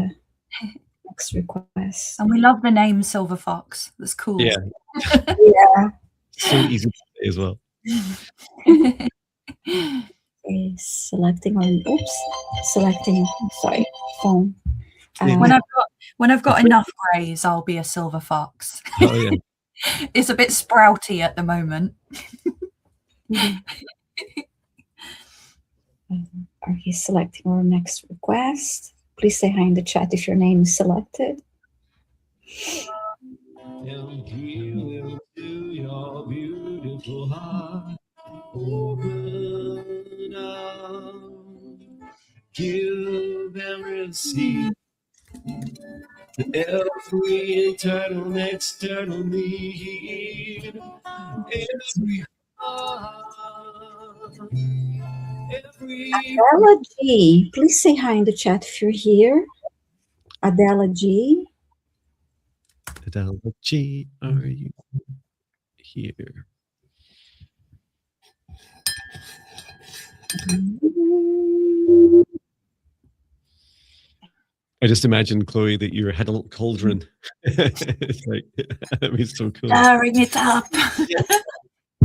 request. And we love the name Silver Fox. That's cool. Yeah. Yeah. So easy to say as well. Okay, selecting sorry, phone. When I've got enough greys, I'll be a Silver Fox. Oh yeah. It's a bit sprouty at the moment. Are you selecting our next request? Please say hi in the chat if your name is selected. To your beautiful heart, open up, give and receive every eternal and external need, every heart, every... Adela G, please say hi in the chat if you're here. Adela G. Adela G, are you here? I just imagined, Chloe, that you had a little cauldron. It's like, that'd be so cool. Stirring it up.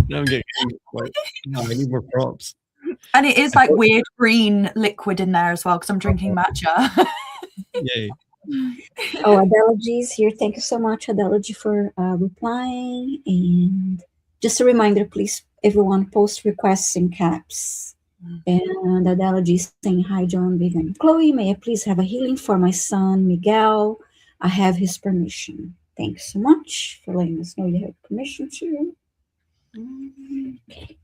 Now I'm getting like, no, I need more props. And it is like weird green liquid in there as well, because I'm drinking matcha. Yay. Oh, Adela G is here. Thank you so much, Adela G, for replying. And just a reminder, please, everyone, post requests in caps. And Adela G is saying, hi, John, Viviane, Chloe, may I please have a healing for my son, Miguel? I have his permission. Thanks so much for letting us know you have permission to. Okay.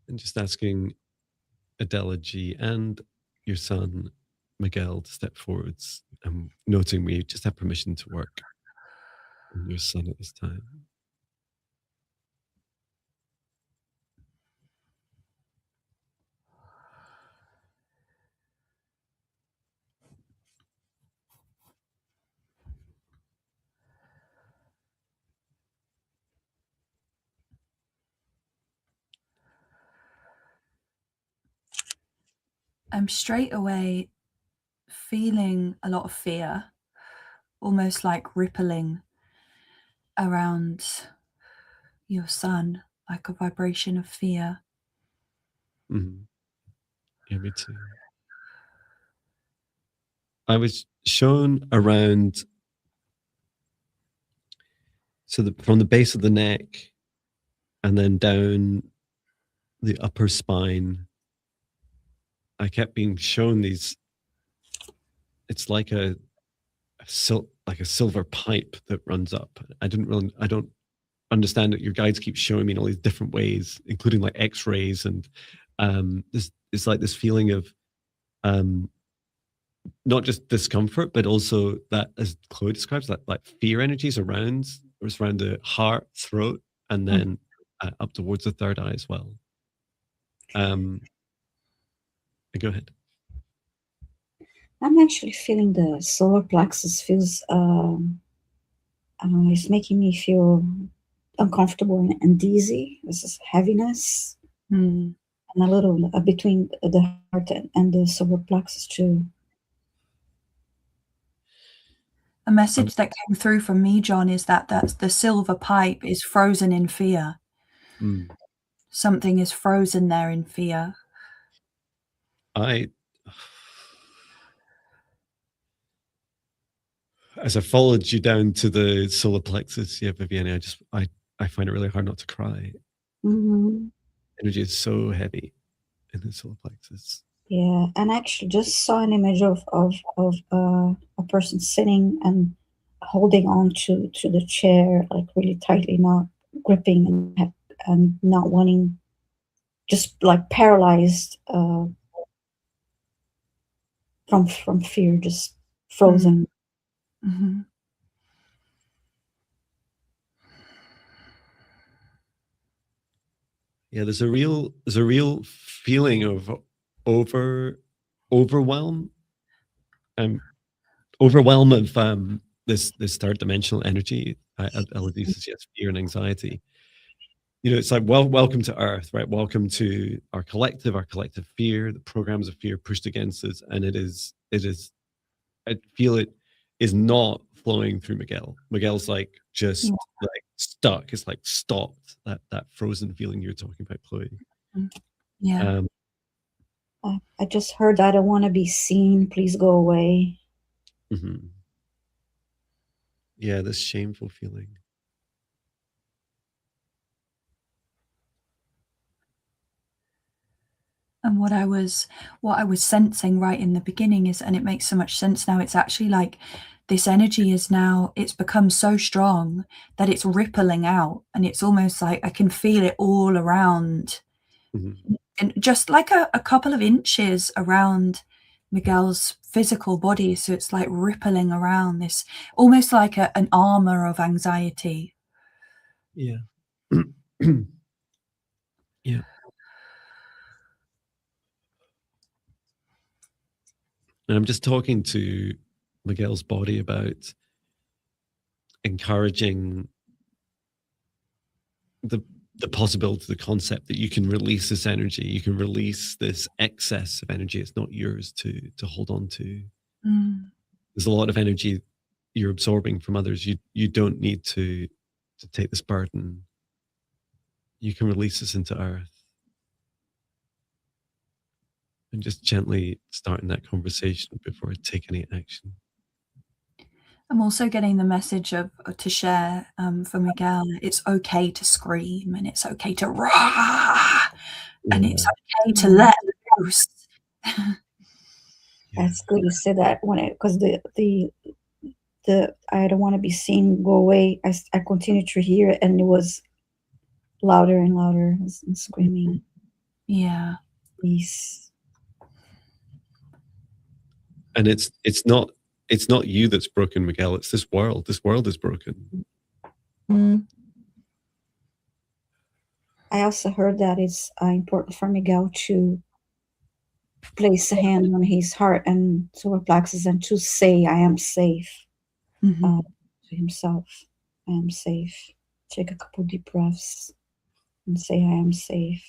And just asking Adela G and your son Miguel to step forwards, and noting we just have permission to work on your son at this time. I'm straight away feeling a lot of fear, almost like rippling around your son, like a vibration of fear. Mm-hmm. Yeah, me too. I was shown around, so from the base of the neck and then down the upper spine, I kept being shown these, it's like a silver pipe that runs up. I don't understand it. Your guides keep showing me in all these different ways, including like X-rays, and it's like this feeling of not just discomfort, but also that, as Chloe describes, that like fear energies around the heart, throat, and then up towards the third eye as well. Go ahead. I'm actually feeling the solar plexus feels, it's making me feel uncomfortable and dizzy. This is heaviness. And a little between the heart and the solar plexus too. A message that came through from me, John, is that the silver pipe is frozen in fear. Something is frozen there in fear. As I followed you down to the solar plexus, yeah, Viviane, I find it really hard not to cry. Energy is so heavy in the solar plexus. Yeah, and I actually just saw an image of a person sitting and holding on to the chair, like really tightly, not gripping and not wanting, just like paralyzed from fear, just frozen. Yeah, there's a real feeling of overwhelm of this third dimensional energy. Elodie says yes, fear and anxiety. It's like, welcome to Earth, right? Welcome to our collective fear, the programs of fear pushed against us, and it is. I feel it is not flowing through Miguel. Miguel's like just like stuck. It's like stopped. That frozen feeling you're talking about, Chloe. Yeah. I just heard, I don't want to be seen. Please go away. Yeah, this shameful feeling. And what I was sensing right in the beginning is, and it makes so much sense now, it's actually like this energy is now, it's become so strong that it's rippling out, and it's almost like I can feel it all around, and just like a couple of inches around Miguel's physical body. So it's like rippling around this, almost like an armor of anxiety. Yeah. Yeah. And I'm just talking to Miguel's body about encouraging the possibility, the concept that you can release this energy, you can release this excess of energy. It's not yours to hold on to. There's a lot of energy you're absorbing from others. You don't need to take this burden. You can release this into Earth. And just gently starting that conversation before I take any action. I'm also getting the message to share for Miguel. It's okay to scream, and it's okay to rah, and it's okay to let loose. That's good you said that, because the I don't want to be seen, go away. I continued to hear it, and it was louder and louder, and screaming, Yeah. please. And it's not you that's broken, Miguel. It's this world. This world is broken. I also heard that it's important for Miguel to place a hand on his heart and solar plexus and to say, I am safe, to himself. I am safe. Take a couple deep breaths and say, I am safe.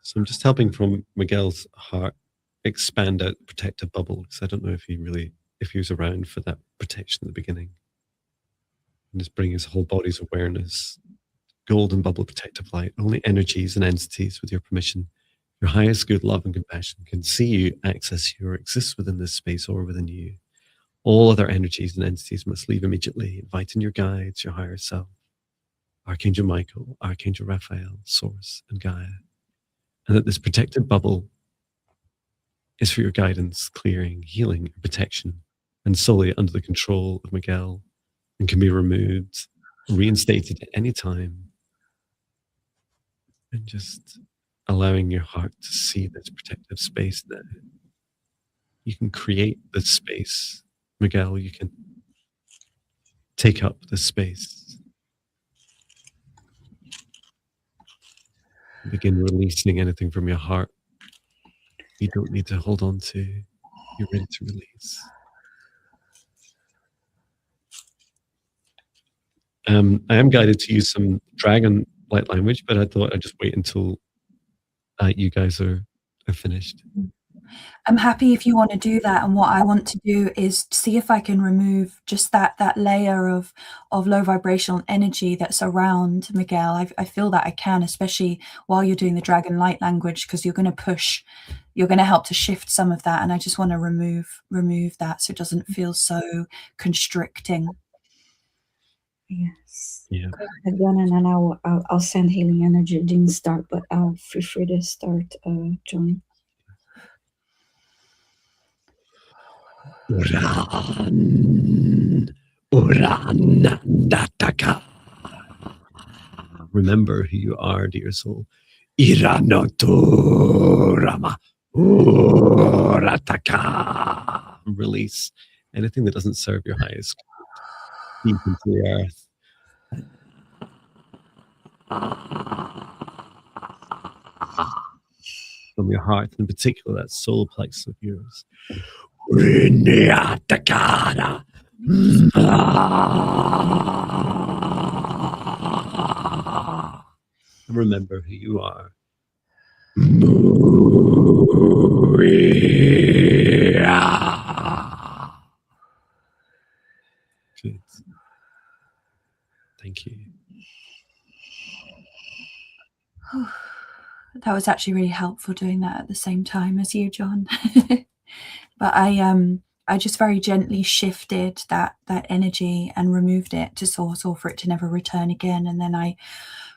So I'm just helping from Miguel's heart expand out the protective bubble, because I don't know if he was around for that protection at the beginning. And just bring his whole body's awareness, golden bubble of protective light. Only energies and entities, with your permission, your highest good, love and compassion, can see you, access you, or exist within this space or within you. All other energies and entities must leave immediately. Invite in your guides, your higher self, Archangel Michael, Archangel Raphael, Source, and Gaia. And that this protective bubble is for your guidance, clearing, healing, and protection, and solely under the control of Miguel, and can be removed, reinstated at any time. And just allowing your heart to see this protective space now. You can create this space. Miguel, you can take up this space. Begin releasing anything from your heart you don't need to hold on to. You're ready to release. I am guided to use some dragon light language, but I thought I'd just wait until you guys are finished. I'm happy if you want to do that. And what I want to do is see if I can remove just that layer of low vibrational energy that's around Miguel. I feel that I can, especially while you're doing the dragon light language, because you're going to help to shift some of that. And I just want to remove that so it doesn't feel so constricting. Yes. Yeah. Go ahead, John, and then I'll send healing energy. It didn't start, but feel free to start, John. Remember who you are, dear soul. Iranoturama urataka. Release anything that doesn't serve your highest good. Deep into the earth. From your heart, in particular, that solar plexus of yours. Remember who you are. Good. Thank you. That was actually really helpful doing that at the same time as you, John. But I just very gently shifted that energy and removed it to source, or for it to never return again. And then I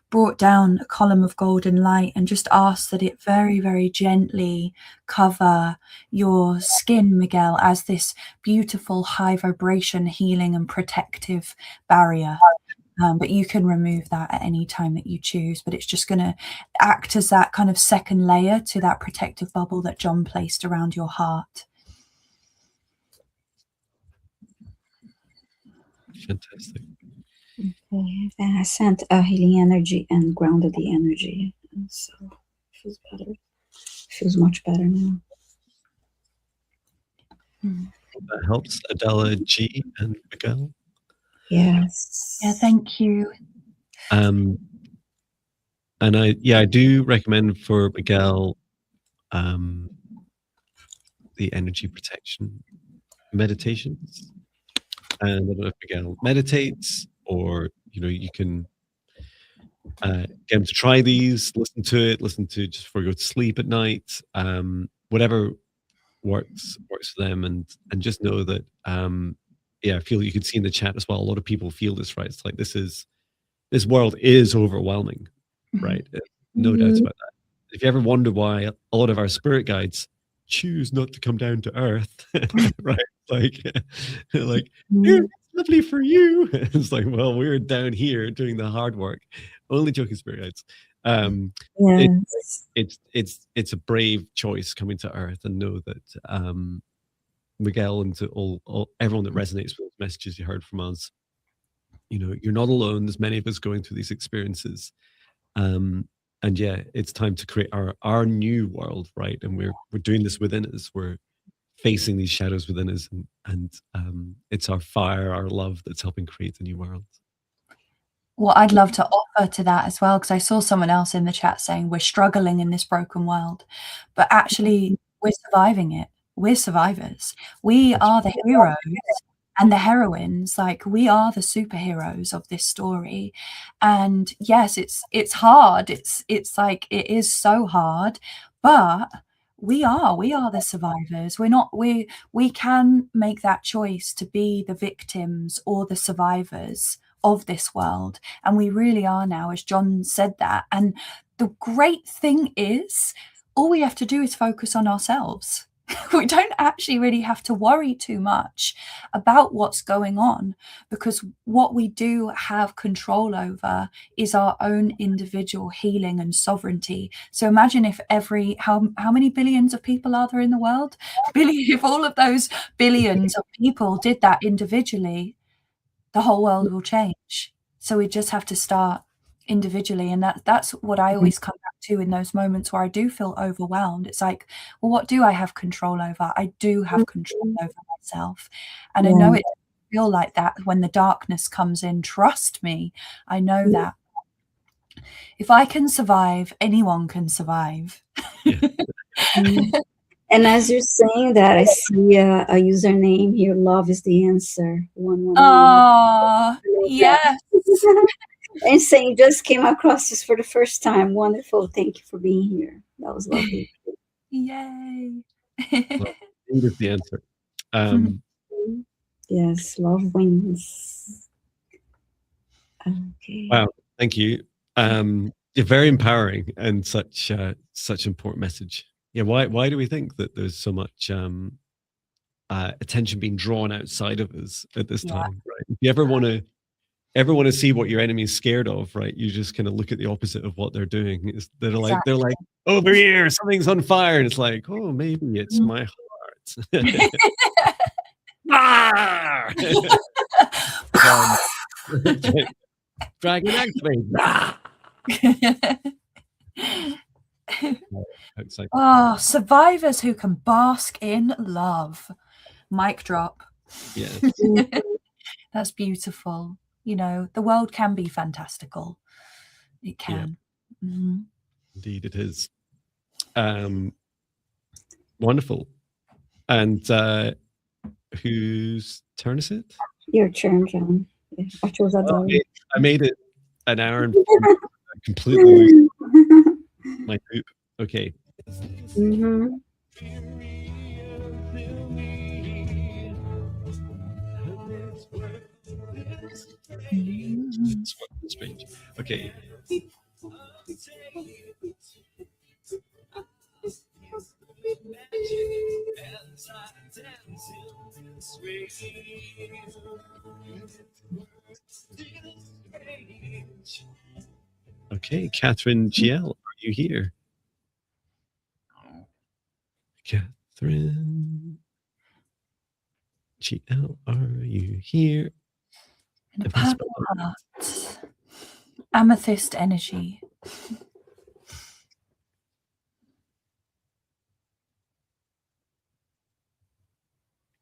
brought down a column of golden light and just asked that it very, very gently cover your skin, Miguel, as this beautiful high vibration healing and protective barrier. But you can remove that at any time that you choose, but it's just going to act as that kind of second layer to that protective bubble that John placed around your heart. Fantastic. Okay. And I sent healing energy and grounded the energy. So it feels better. Feels much better now. That helps, Adela, G, and Miguel. Yes. Yeah, thank you. And I do recommend for Miguel the energy protection meditations. And I don't know if Miguel meditates, or you can get him to try these, listen to just before you go to sleep at night. Whatever works for them, and just know that I feel you can see in the chat as well, a lot of people feel this, right? It's like this world is overwhelming, right? No doubts about that. If you ever wonder why a lot of our spirit guides choose not to come down to earth, right? Like, like, Mm. "Here, it's lovely for you." It's like, well, we're down here doing the hard work. Only joking, spirit guides. Yes. It's a brave choice coming to earth, and know that Miguel, and to all everyone that resonates with those messages you heard from us, you know, you're not alone. There's many of us going through these experiences. And yeah, it's time to create our new world, right? And we're doing this within us. We're facing these shadows within us, and it's our fire, our love, that's helping create the new world. What I'd love to offer to that as well, because I saw someone else in the chat saying we're struggling in this broken world, but actually we're surviving it. We're survivors. We are the heroes and the heroines. Like, we are the superheroes of this story. And yes, it's hard. It's like, it is so hard, but we are the survivors. We can make that choice to be the victims or the survivors of this world, and we really are now, as John said that. And the great thing is, all we have to do is focus on ourselves. We don't actually really have to worry too much about what's going on, because what we do have control over is our own individual healing and sovereignty. So imagine if how many billions of people are there in the world? If all of those billions of people did that individually, the whole world will change. So we just have to start individually. And that's what I always come back to in those moments where I do feel overwhelmed. It's like, well, what do I have control over? I do have control over myself. And I know it doesn't feel like that when the darkness comes in. Trust me, I know that. If I can survive, anyone can survive. And as you're saying that, I see a username here. Love is the answer. 111. Oh, yes. And saying just came across this for the first time. Wonderful. Thank you for being here. That was lovely. Yay. Love is the answer. Yes, love wins. Okay. Wow, thank you. You're very empowering, and such important message. Yeah, why do we think that there's so much attention being drawn outside of us at this time, right? If you ever want to see what your enemy is scared of, right, you just kind of look at the opposite of what they're doing. They're like, over here, something's on fire, and it's like, oh, maybe it's my heart. Dragon activate. Oh, survivors who can bask in love. Mic drop. Yes. That's beautiful. You know, the world can be fantastical. It can. Yeah. Mm-hmm. Indeed it is. Wonderful. And whose turn is it? Your turn, John. I made it an hour and 4 completely lose my poop. Okay. Mm-hmm. Strange. Okay. Okay, Catherine GL, are you here? Catherine GL, are you here? In the purple heart. Amethyst energy.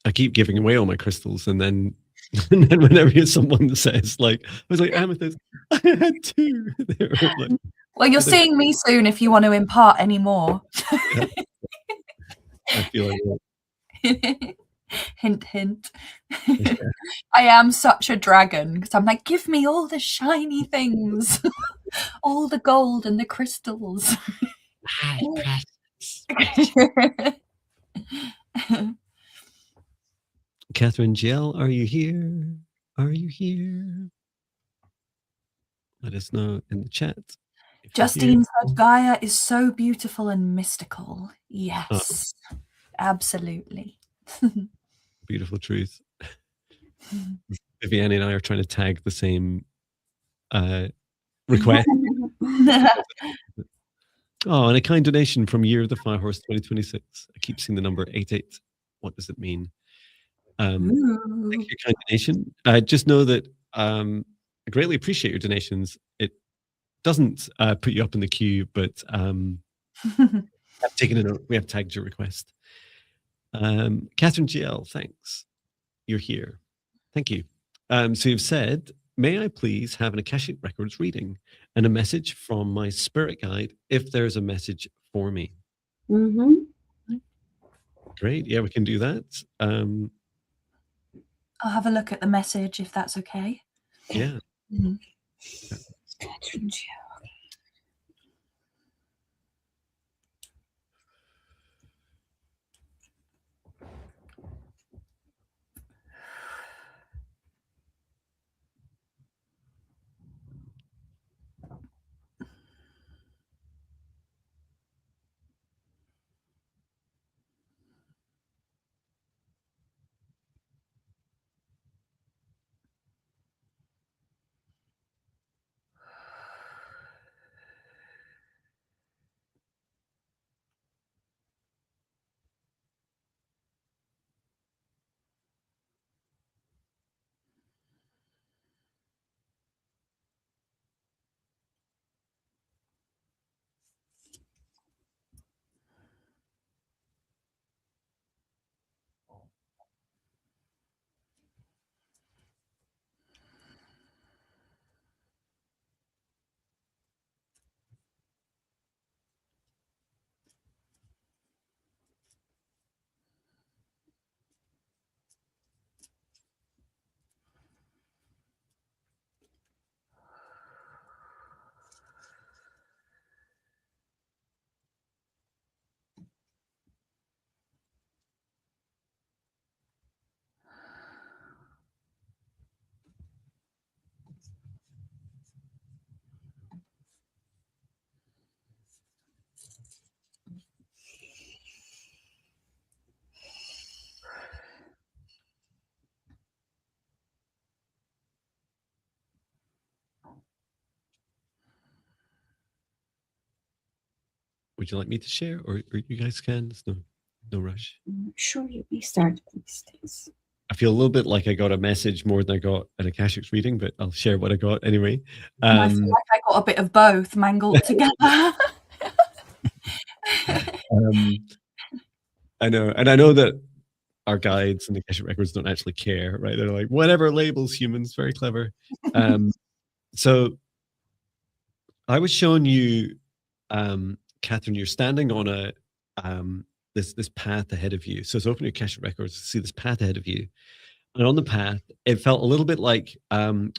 I keep giving away all my crystals, and then whenever someone says, like, I was like, amethyst, I had 2. They were like, well, you're seeing me soon if you want to impart any more. Yeah. I feel like hint, hint. Yeah. I am such a dragon, because I'm like, give me all the shiny things, all the gold and the crystals. Catherine GL, are you here? Are you here? Let us know in the chat. Justine said Gaia is so beautiful and mystical. Yes. Absolutely. Beautiful truth. Viviane and I are trying to tag the same request. Oh, and a kind donation from Year of the Fire Horse 2026. I keep seeing the number 88. What does it mean? Thank you, kind donation. Just know that I greatly appreciate your donations. It doesn't put you up in the queue, but I've taken a note. We have tagged your request. Catherine GL, thanks. You're here. Thank you. So you've said, may I please have an Akashic Records reading and a message from my spirit guide if there's a message for me? Great. Yeah, we can do that. I'll have a look at the message if that's okay. Yeah. Catherine GL. Would you like me to share, or you guys can? There's no rush. Sure, you may start, please. Thanks. I feel a little bit like I got a message more than I got an Akashic reading, but I'll share what I got anyway. I feel like I got a bit of both mangled together. I know, and I know that our guides and the Akashic Records don't actually care, right? They're like, whatever labels humans, very clever. So I was showing you, Catherine, you're standing on a this path ahead of you. So it's open your Akashic Records to see this path ahead of you. And on the path, it felt a little bit like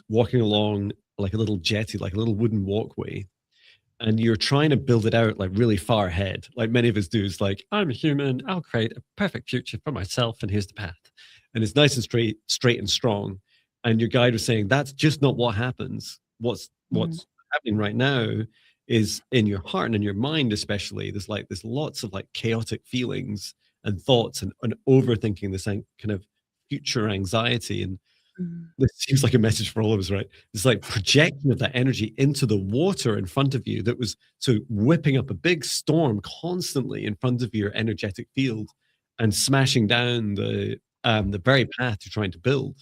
walking along like a little jetty, like a little wooden walkway. And you're trying to build it out like really far ahead, like many of us do. It's like, I'm a human, I'll create a perfect future for myself, and here's the path. And it's nice and straight and strong. And your guide was saying, that's just not what happens. What's happening right now is in your heart and in your mind, especially, there's lots of like chaotic feelings and thoughts and overthinking, this kind of future anxiety. And this seems like a message for all of us, right? It's like projection of that energy into the water in front of you that was so whipping up a big storm constantly in front of your energetic field and smashing down the very path you're trying to build.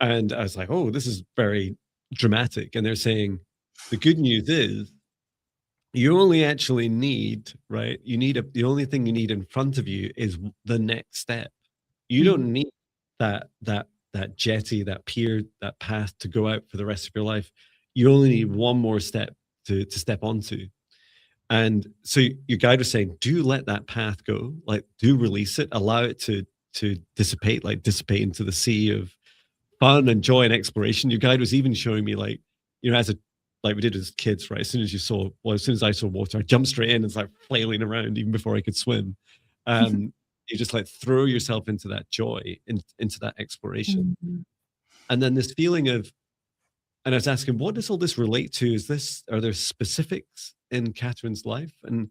And I was like, oh, this is very dramatic. And they're saying the good news is you only actually need, right? The only thing you need in front of you is the next step. You don't need that jetty, that pier, that path to go out for the rest of your life. You only need one more step to step onto. And so your guide was saying, do let that path go, like do release it, allow it to dissipate into the sea of fun and joy and exploration. Your guide was even showing me, like, you know, like we did as kids, right? As soon as I saw water, I jumped straight in and it's like flailing around even before I could swim. You just like throw yourself into that joy, into that exploration. And then this feeling of, and I was asking, what does all this relate to? Are there specifics in Catherine's life? And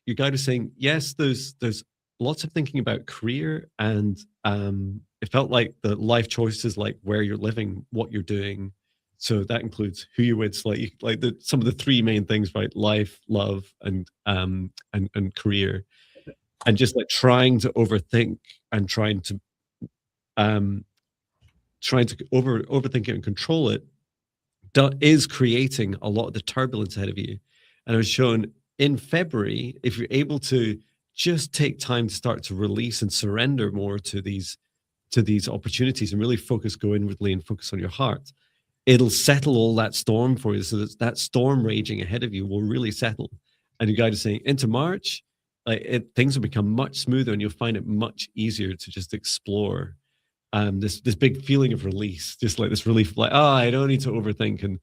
your guide was saying, yes, there's lots of thinking about career, and it felt like the life choices, like where you're living, what you're doing. So that includes who you're with, like some of the three main things, right? Life, love, and career, and just like trying to overthink and trying to overthink it and control it is creating a lot of the turbulence ahead of you. And I was shown in February, if you're able to just take time to start to release and surrender more to these opportunities and really go inwardly and focus on your heart, it'll settle all that storm for you. So that storm raging ahead of you will really settle. And your guide is saying into March, things will become much smoother, and you'll find it much easier to just explore this big feeling of release, just like this relief, like, I don't need to overthink. And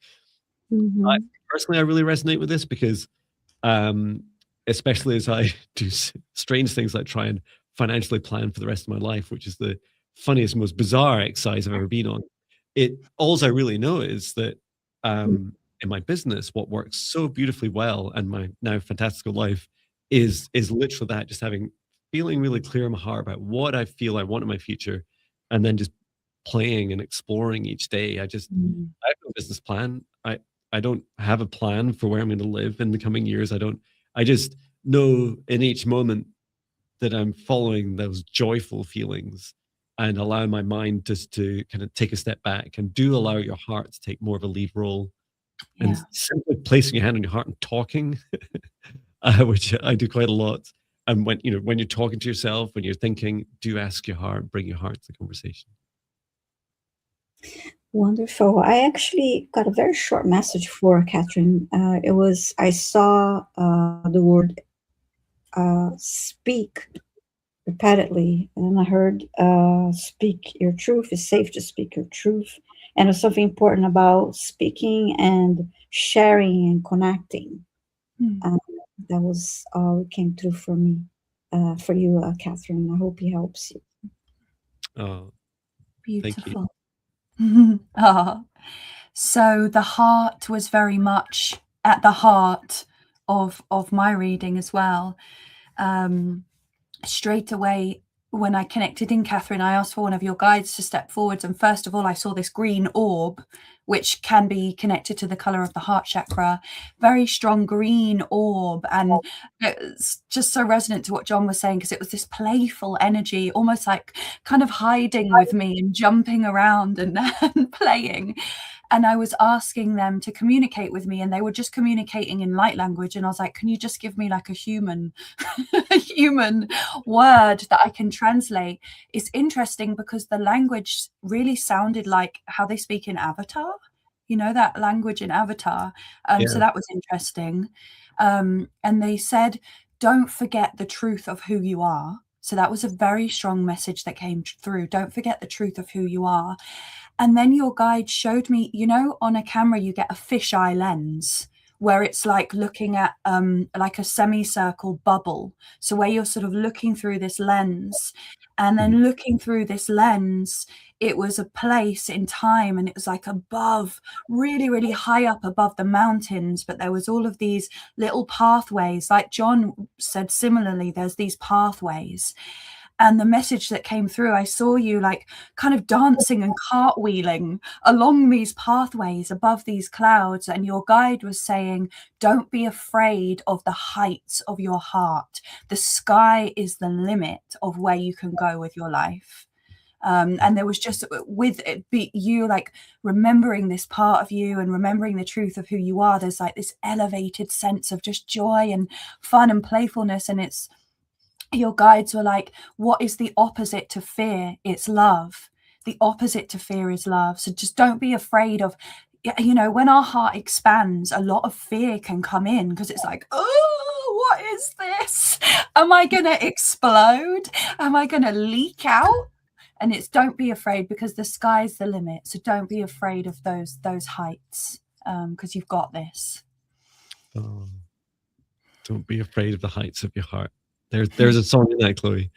personally, I really resonate with this because especially as I do strange things like try and financially plan for the rest of my life, which is the funniest, most bizarre exercise I've ever been on. All I really know is that in my business, what works so beautifully well, and my now fantastical life, is literally that, just feeling really clear in my heart about what I feel I want in my future, and then just playing and exploring each day. I have no business plan. I don't have a plan for where I'm going to live in the coming years. I just know in each moment that I'm following those joyful feelings and allow my mind just to kind of take a step back, and do allow your heart to take more of a lead role. And simply placing your hand on your heart and talking, which I do quite a lot. And when you're talking to yourself, when you're thinking, do ask your heart, bring your heart to the conversation. Wonderful. I actually got a very short message for Catherine. I saw the word speak repeatedly, and I heard speak your truth. It's safe to speak your truth. And there's something important about speaking and sharing and connecting. That was all that came through for me, for you, Catherine. I hope it helps you. Oh, beautiful. So the heart was very much at the heart of my reading as well. Straight away, when I connected in, Catherine, I asked for one of your guides to step forwards, and first of all I saw this green orb, which can be connected to the color of the heart chakra. Very strong green orb, and it's just so resonant to what John was saying, because it was this playful energy, almost like kind of hiding with me and jumping around and playing. And I was asking them to communicate with me, and they were just communicating in light language. And I was like, can you just give me like a human word that I can translate? It's interesting because the language really sounded like how they speak in Avatar, that language in Avatar. So that was interesting. And they said, don't forget the truth of who you are. So that was a very strong message that came through. Don't forget the truth of who you are. And then your guide showed me, on a camera, you get a fisheye lens where it's like looking at like a semicircle bubble. So where you're sort of looking through this lens, and then looking through this lens, it was a place in time, and it was like above, really, really high up above the mountains. But there was all of these little pathways, like John said, similarly, there's these pathways. And the message that came through, I saw you like kind of dancing and cartwheeling along these pathways above these clouds. And your guide was saying, don't be afraid of the heights of your heart. The sky is the limit of where you can go with your life. And there was just, with it, you like remembering this part of you and remembering the truth of who you are, there's like this elevated sense of just joy and fun and playfulness. And your guides were like, what is the opposite to fear? It's love. The opposite to fear is love. So just don't be afraid of, when our heart expands, a lot of fear can come in, because it's like, oh, what is this? Am I going to explode? Am I going to leak out? And it's don't be afraid, because the sky's the limit. So don't be afraid of those heights, because you've got this. Oh, don't be afraid of the heights of your heart. There's a song in that, Chloe.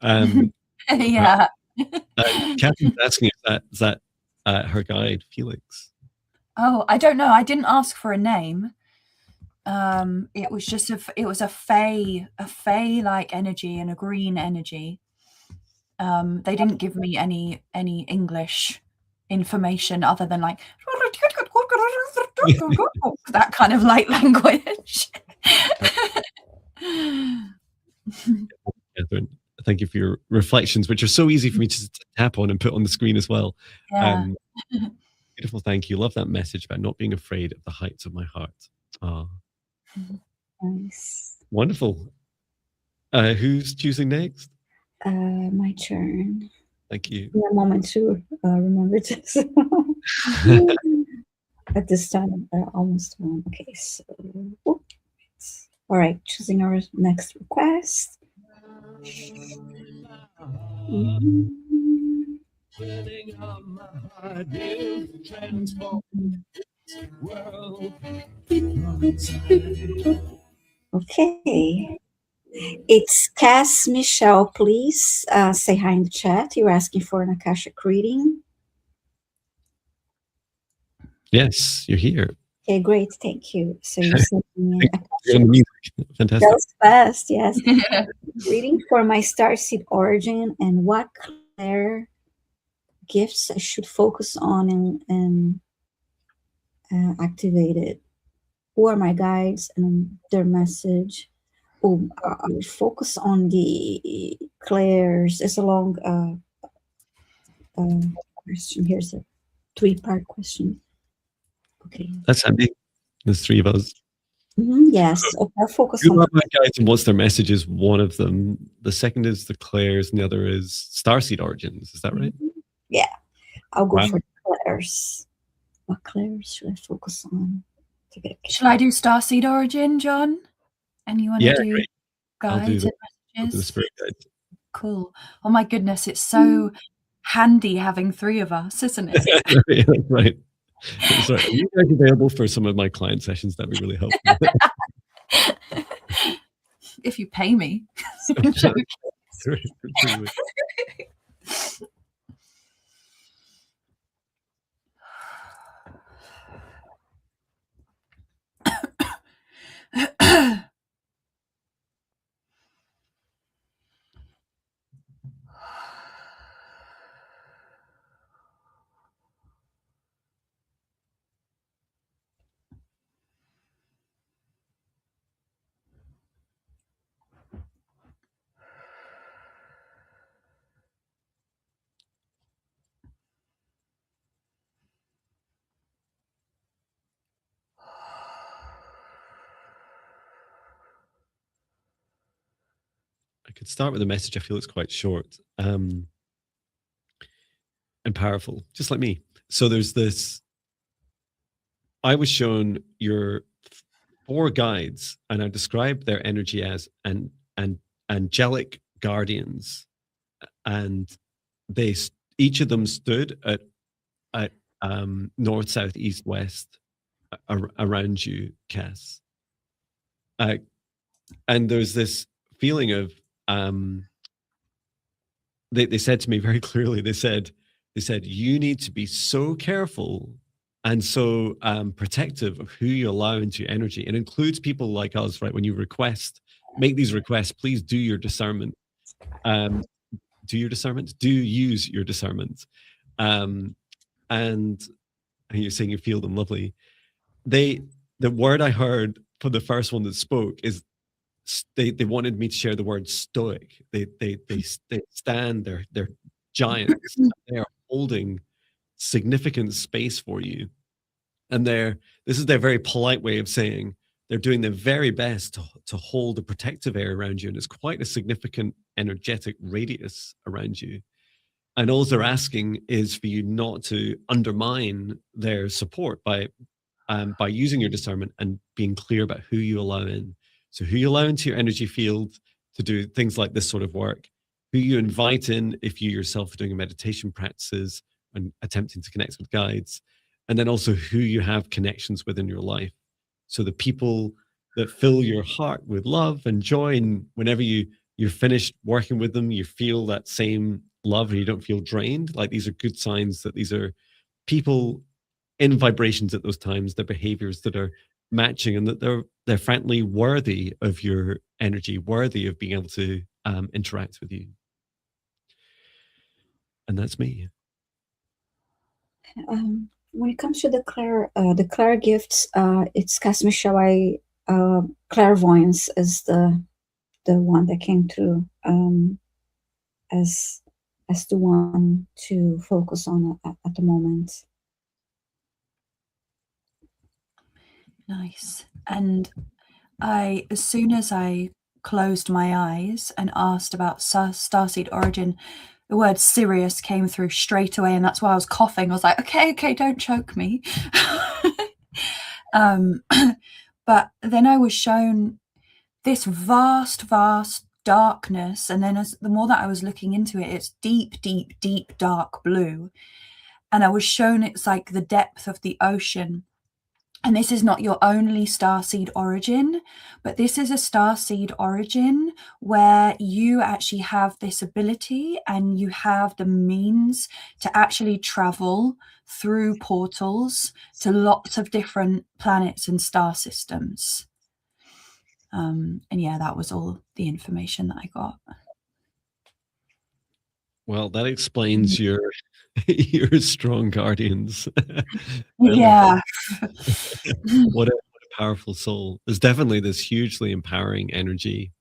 Yeah. Catherine's asking if is that her guide, Felix. Oh, I don't know. I didn't ask for a name. It was just it was a fey like energy and a green energy. They didn't give me any English information other than like that kind of light language. Catherine, thank you for your reflections, which are so easy for me to tap on and put on the screen as well. Yeah. Beautiful, thank you. Love that message about not being afraid of the heights of my heart. Nice. Wonderful. Who's choosing next? My turn. Thank you. In a moment to remember this. At this time, almost one. Okay, so all right, choosing our next request. Filling up my heart with transform world. Okay. It's Cass Michelle. Please say hi in the chat. You're asking for an Akashic reading. Yes, you're here. Okay, great. Thank you. So you're sending me Fantastic. that was fast. Yes. Reading for my starseed origin and what Claire gifts I should focus on and activate it. Who are my guides and their message? Oh, I will focus on the Claire's. It's a long question. Here's a 3-part question. Okay. That's handy. There's 3 of us. Yes. Okay, I'll focus Who on are my guides and what's their message is one of them. The second is the Claire's and the other is Starseed Origins. Is that right? Yeah. I'll go Wow. for Claire's. What Claire's should I focus on? To get Shall I do Starseed Origin, John? And you want to do great. I'll do guides and the messages? spirit guides. Cool. Oh my goodness, it's so handy having 3 of us, isn't it? Yeah, that's right. That's right. Are you guys available for some of my client sessions? That'd be really helpful. If you pay me. I could start with a message. I feel it's quite short and powerful, just like me. So there's this. I was shown your 4 guides, and I described their energy as an angelic guardians, and they each of them stood at north, south, east, west around you, Cass. And there's this feeling of they said to me very clearly, they said you need to be so careful and so protective of who you allow into your energy. It includes people like us, right? When you make these requests, please do your discernment. Do use your discernment. And you're saying you feel them lovely. The word I heard for the first one that spoke is they wanted me to share the word stoic. They stand, they're giants. They are holding significant space for you. And this is their very polite way of saying they're doing their very best to hold a protective air around you. And it's quite a significant energetic radius around you. And all they're asking is for you not to undermine their support by using your discernment and being clear about who you allow in. So who you allow into your energy field to do things like this sort of work, who you invite in if you yourself are doing meditation practices and attempting to connect with guides, and then also who you have connections with in your life. So the people that fill your heart with love and joy, and whenever you're finished working with them, you feel that same love and you don't feel drained. Like these are good signs that these are people in vibrations at those times, their behaviors that are matching, and that they're frankly worthy of your energy, worthy of being able to interact with you. And that's me. When it comes to the Claire gifts, it's Cass Michelle. Clairvoyance is the one that came through as the one to focus on at the moment. Nice. And as soon as I closed my eyes and asked about starseed origin, the word Sirius came through straight away, and that's why I was coughing. I was like, okay, don't choke me. But then I was shown this vast darkness, and then the more that I was looking into it, it's deep dark blue, and I was shown it's like the depth of the ocean. And this is not your only starseed origin, but this is a starseed origin where you actually have this ability and you have the means to actually travel through portals to lots of different planets and star systems. And yeah, that was all the information that I got. Well, that explains your strong guardians. Yeah. What a powerful soul. There's definitely this hugely empowering energy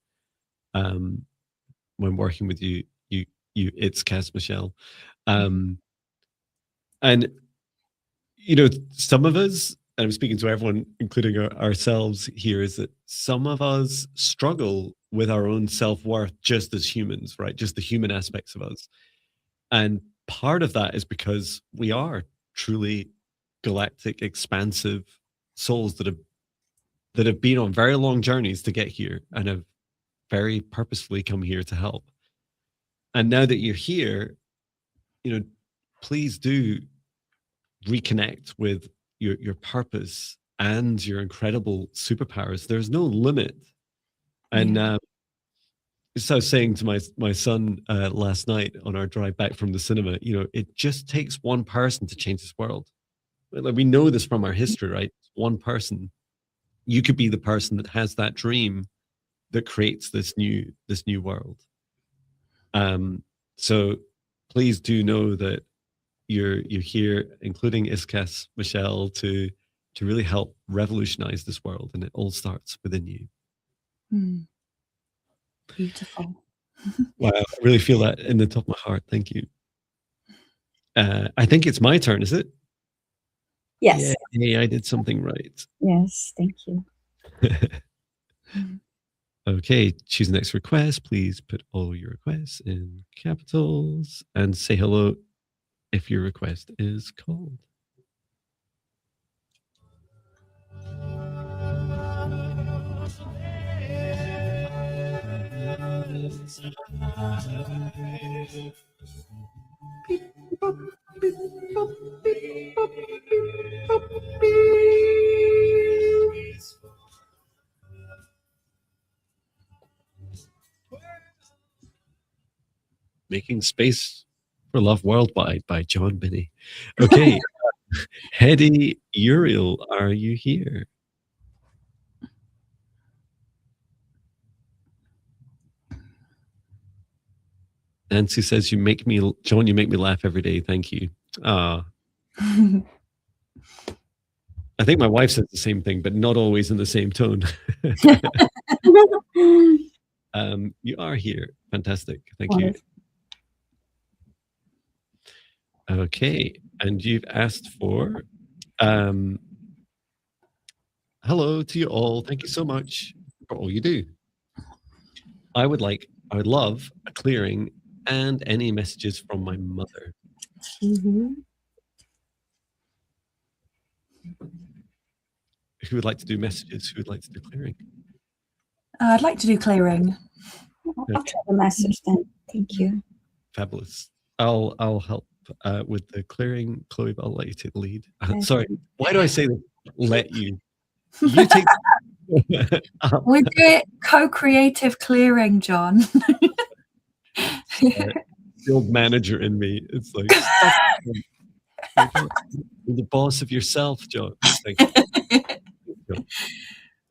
when working with you. It's Cass Michelle. And some of us, and I'm speaking to everyone, including ourselves here, is that some of us struggle with our own self-worth just as humans, right? Just the human aspects of us. And part of that is because we are truly galactic, expansive souls that have been on very long journeys to get here and have very purposefully come here to help. And now that you're here, please do reconnect with your purpose and your incredible superpowers. There's no limit. And as I was saying to my son last night on our drive back from the cinema, it just takes one person to change this world. Like, we know this from our history, right? One person. You could be the person that has that dream that creates this new world. So please do know that you're here, including Cass Michelle, to really help revolutionize this world, and it all starts within you. Beautiful. Wow, I really feel that in the top of my heart. Thank you. I think it's my turn, is it? Yes. Yeah, I did something right. Yes, thank you. Okay, choose the next request. Please put all your requests in capitals and say hello if your request is called. Making Space for Love Worldwide by John Binney. Okay, Hedy Uriel, are you here? Nancy says, John, you make me laugh every day. Thank you. I think my wife says the same thing, but not always in the same tone. You are here. Fantastic. Thank you. Okay. And you've asked for hello to you all. Thank you so much for all you do. I would love a clearing and any messages from my mother. Mm-hmm. Who would like to do messages? Who would like to do clearing? I'd like to do clearing. I'll try the message then. Thank you. Fabulous. I'll help with the clearing, Chloe, but I'll let you take the lead. Sorry, why do I say that? Let you. You take. We do it co-creative clearing, John. The old manager in me. It's like, you're the boss of yourself, John. Thank you.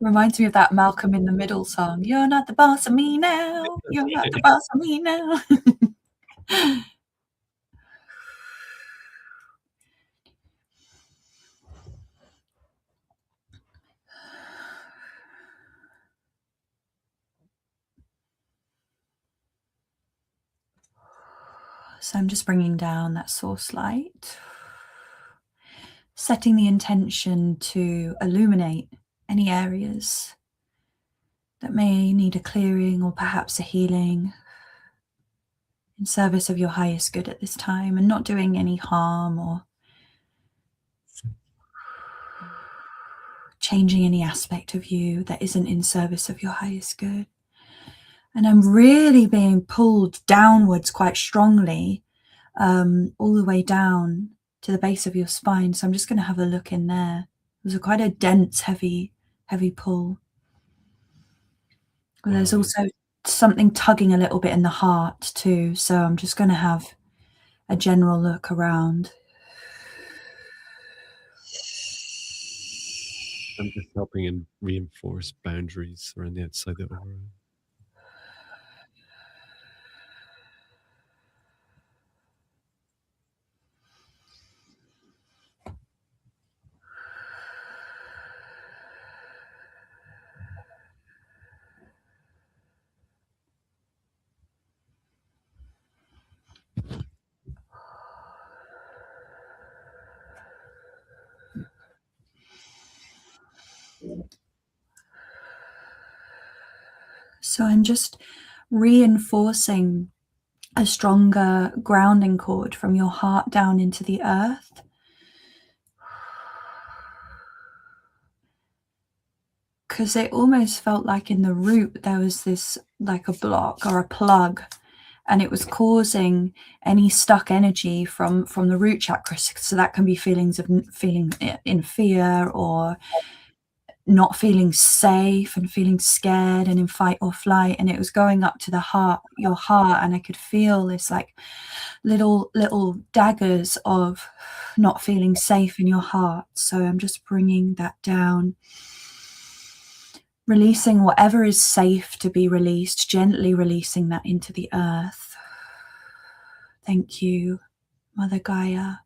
Reminds me of that Malcolm in the Middle song. You're not the boss of me now. You're not the boss of me now. So I'm just bringing down that source light, setting the intention to illuminate any areas that may need a clearing or perhaps a healing in service of your highest good at this time, and not doing any harm or changing any aspect of you that isn't in service of your highest good. And I'm really being pulled downwards quite strongly, all the way down to the base of your spine. So I'm just going to have a look in there. There's quite a dense, heavy pull. Wow. There's also something tugging a little bit in the heart too. So I'm just going to have a general look around. I'm just helping and reinforce boundaries around the outside of the aura. So I'm just reinforcing a stronger grounding cord from your heart down into the earth. Because it almost felt like in the root there was this like a block or a plug, and it was causing any stuck energy from the root chakra. So that can be feelings of feeling in fear or not feeling safe and feeling scared and in fight or flight. And it was going up to the heart, your heart, and I could feel this like little daggers of not feeling safe in your heart. So I'm just bringing that down, releasing whatever is safe to be released, gently releasing that into the earth. Thank you, Mother Gaia.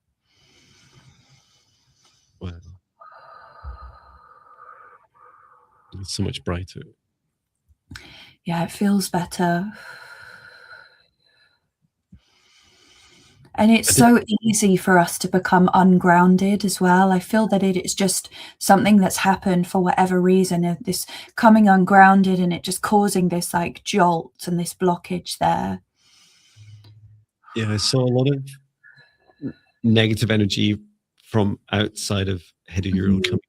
Wow. It's so much brighter. Yeah, it feels better. And it's so easy for us to become ungrounded as well. I feel that it is just something that's happened for whatever reason, of this coming ungrounded, and it just causing this like jolt and this blockage there. Yeah, I saw a lot of negative energy from outside of head of your coming,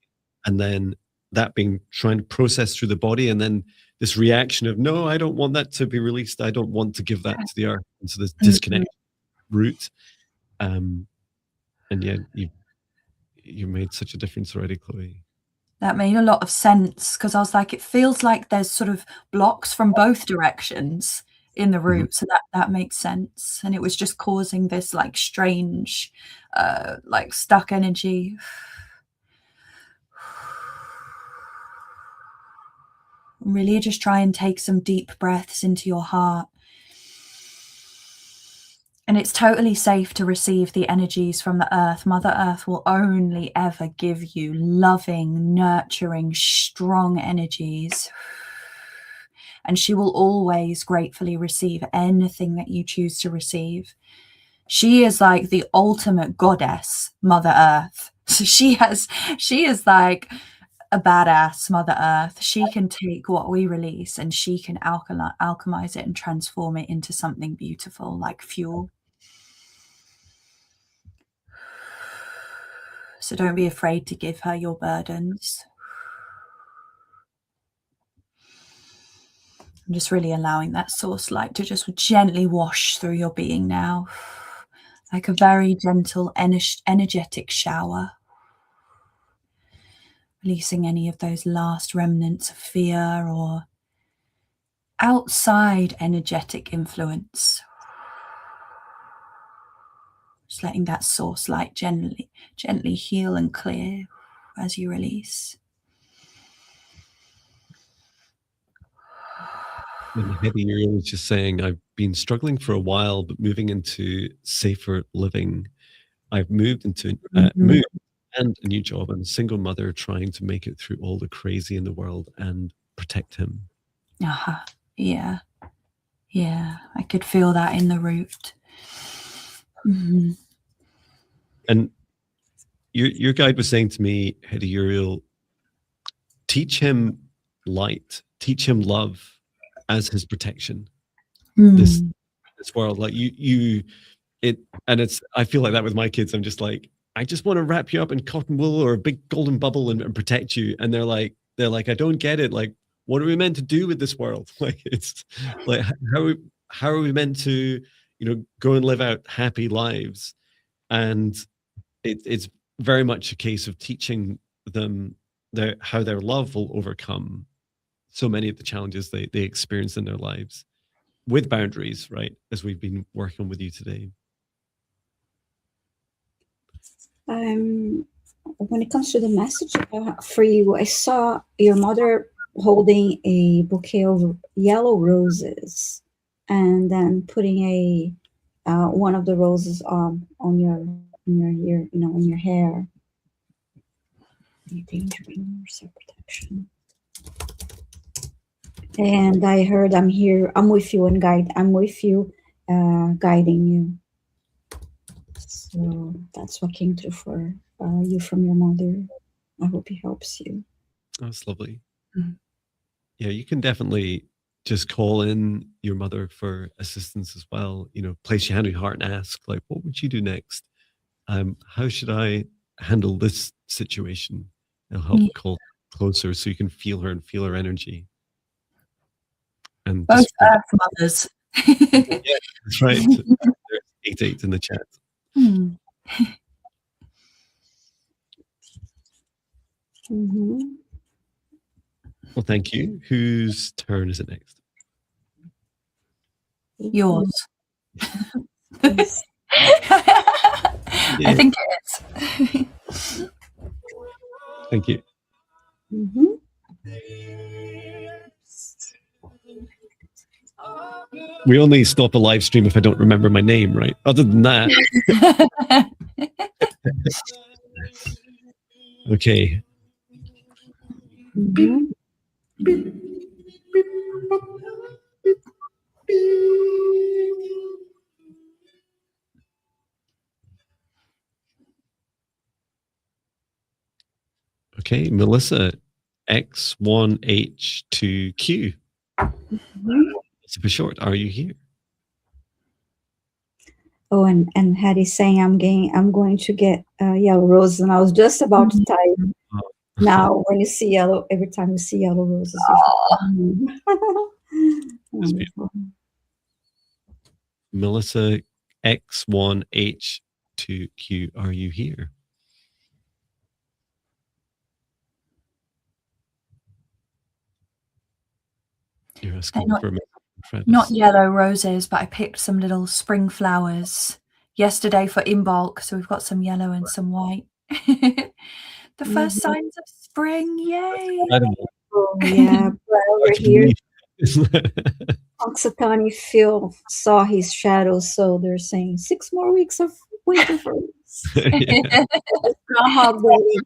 and then that being trying to process through the body, and then this reaction of, no, I don't want that to be released. I don't want to give that to the earth. And so this disconnect root. And yeah, you made such a difference already, Chloë. That made a lot of sense, because I was like, it feels like there's sort of blocks from both directions in the root. So that makes sense. And it was just causing this like strange, like stuck energy. Really just try and take some deep breaths into your heart. And it's totally safe to receive the energies from the earth. Mother Earth will only ever give you loving, nurturing, strong energies. And she will always gratefully receive anything that you choose to receive. She is like the ultimate goddess, Mother Earth. So she is like a badass, Mother Earth. She can take what we release and she can alchemize it and transform it into something beautiful, like fuel. So don't be afraid to give her your burdens. I'm just really allowing that source light to just gently wash through your being now, like a very gentle, energetic shower. Releasing any of those last remnants of fear or outside energetic influence. Just letting that source light gently heal and clear as you release. And Heidi, you was just saying, I've been struggling for a while, but moving into safer living. I've moved into moved and a new job. I'm a single mother trying to make it through all the crazy in the world and protect him. Uh-huh. Yeah. Yeah. I could feel that in the root. Mm-hmm. And your guide was saying to me, Heidi Uriel, teach him light, teach him love as his protection. This world, like I feel like that with my kids. I'm just like, I just want to wrap you up in cotton wool or a big golden bubble and protect you. And they're like, I don't get it. Like, what are we meant to do with this world? Like, it's like, how are we meant to, go and live out happy lives? And it's very much a case of teaching them how their love will overcome so many of the challenges they experience in their lives with boundaries, right? As we've been working with you today. When it comes to the message for you, I saw your mother holding a bouquet of yellow roses, and then putting one of the roses on your ear, on your hair. Danger, protection. And I heard, I'm here, I'm with you, and I'm with you, guiding you. So that's what came through for you from your mother. I hope it helps you. That's lovely. Mm-hmm. Yeah, you can definitely just call in your mother for assistance as well. Place your hand on your heart and ask, like, what would you do next? How should I handle this situation? It'll help call closer so you can feel her and feel her energy. And both Earth mothers. Yeah, that's right. There's 88 in the chat. Mm-hmm. Well, thank you. Whose turn is it next? Yours. Yes. I think it is. Thank you. Mm-hmm. We only stop a live stream if I don't remember my name, right? Other than that. Okay. Mm-hmm. Okay, Melissa, X1H2Q. Mm-hmm. So for short, are you here? Oh, and Hattie's saying I'm going to get yellow roses, and I was just about to type. Now, when you see yellow, every time you see yellow roses, wonderful. Melissa, X1H2Q, are you here? You're asking for not yellow roses, but I picked some little spring flowers yesterday for in bulk. So we've got some yellow and some white. The first signs of spring, yay! Oh, yeah, but over here, Oxitani Phil saw his shadow, so they're saying 6 more weeks of winter for us. Groundhog Day.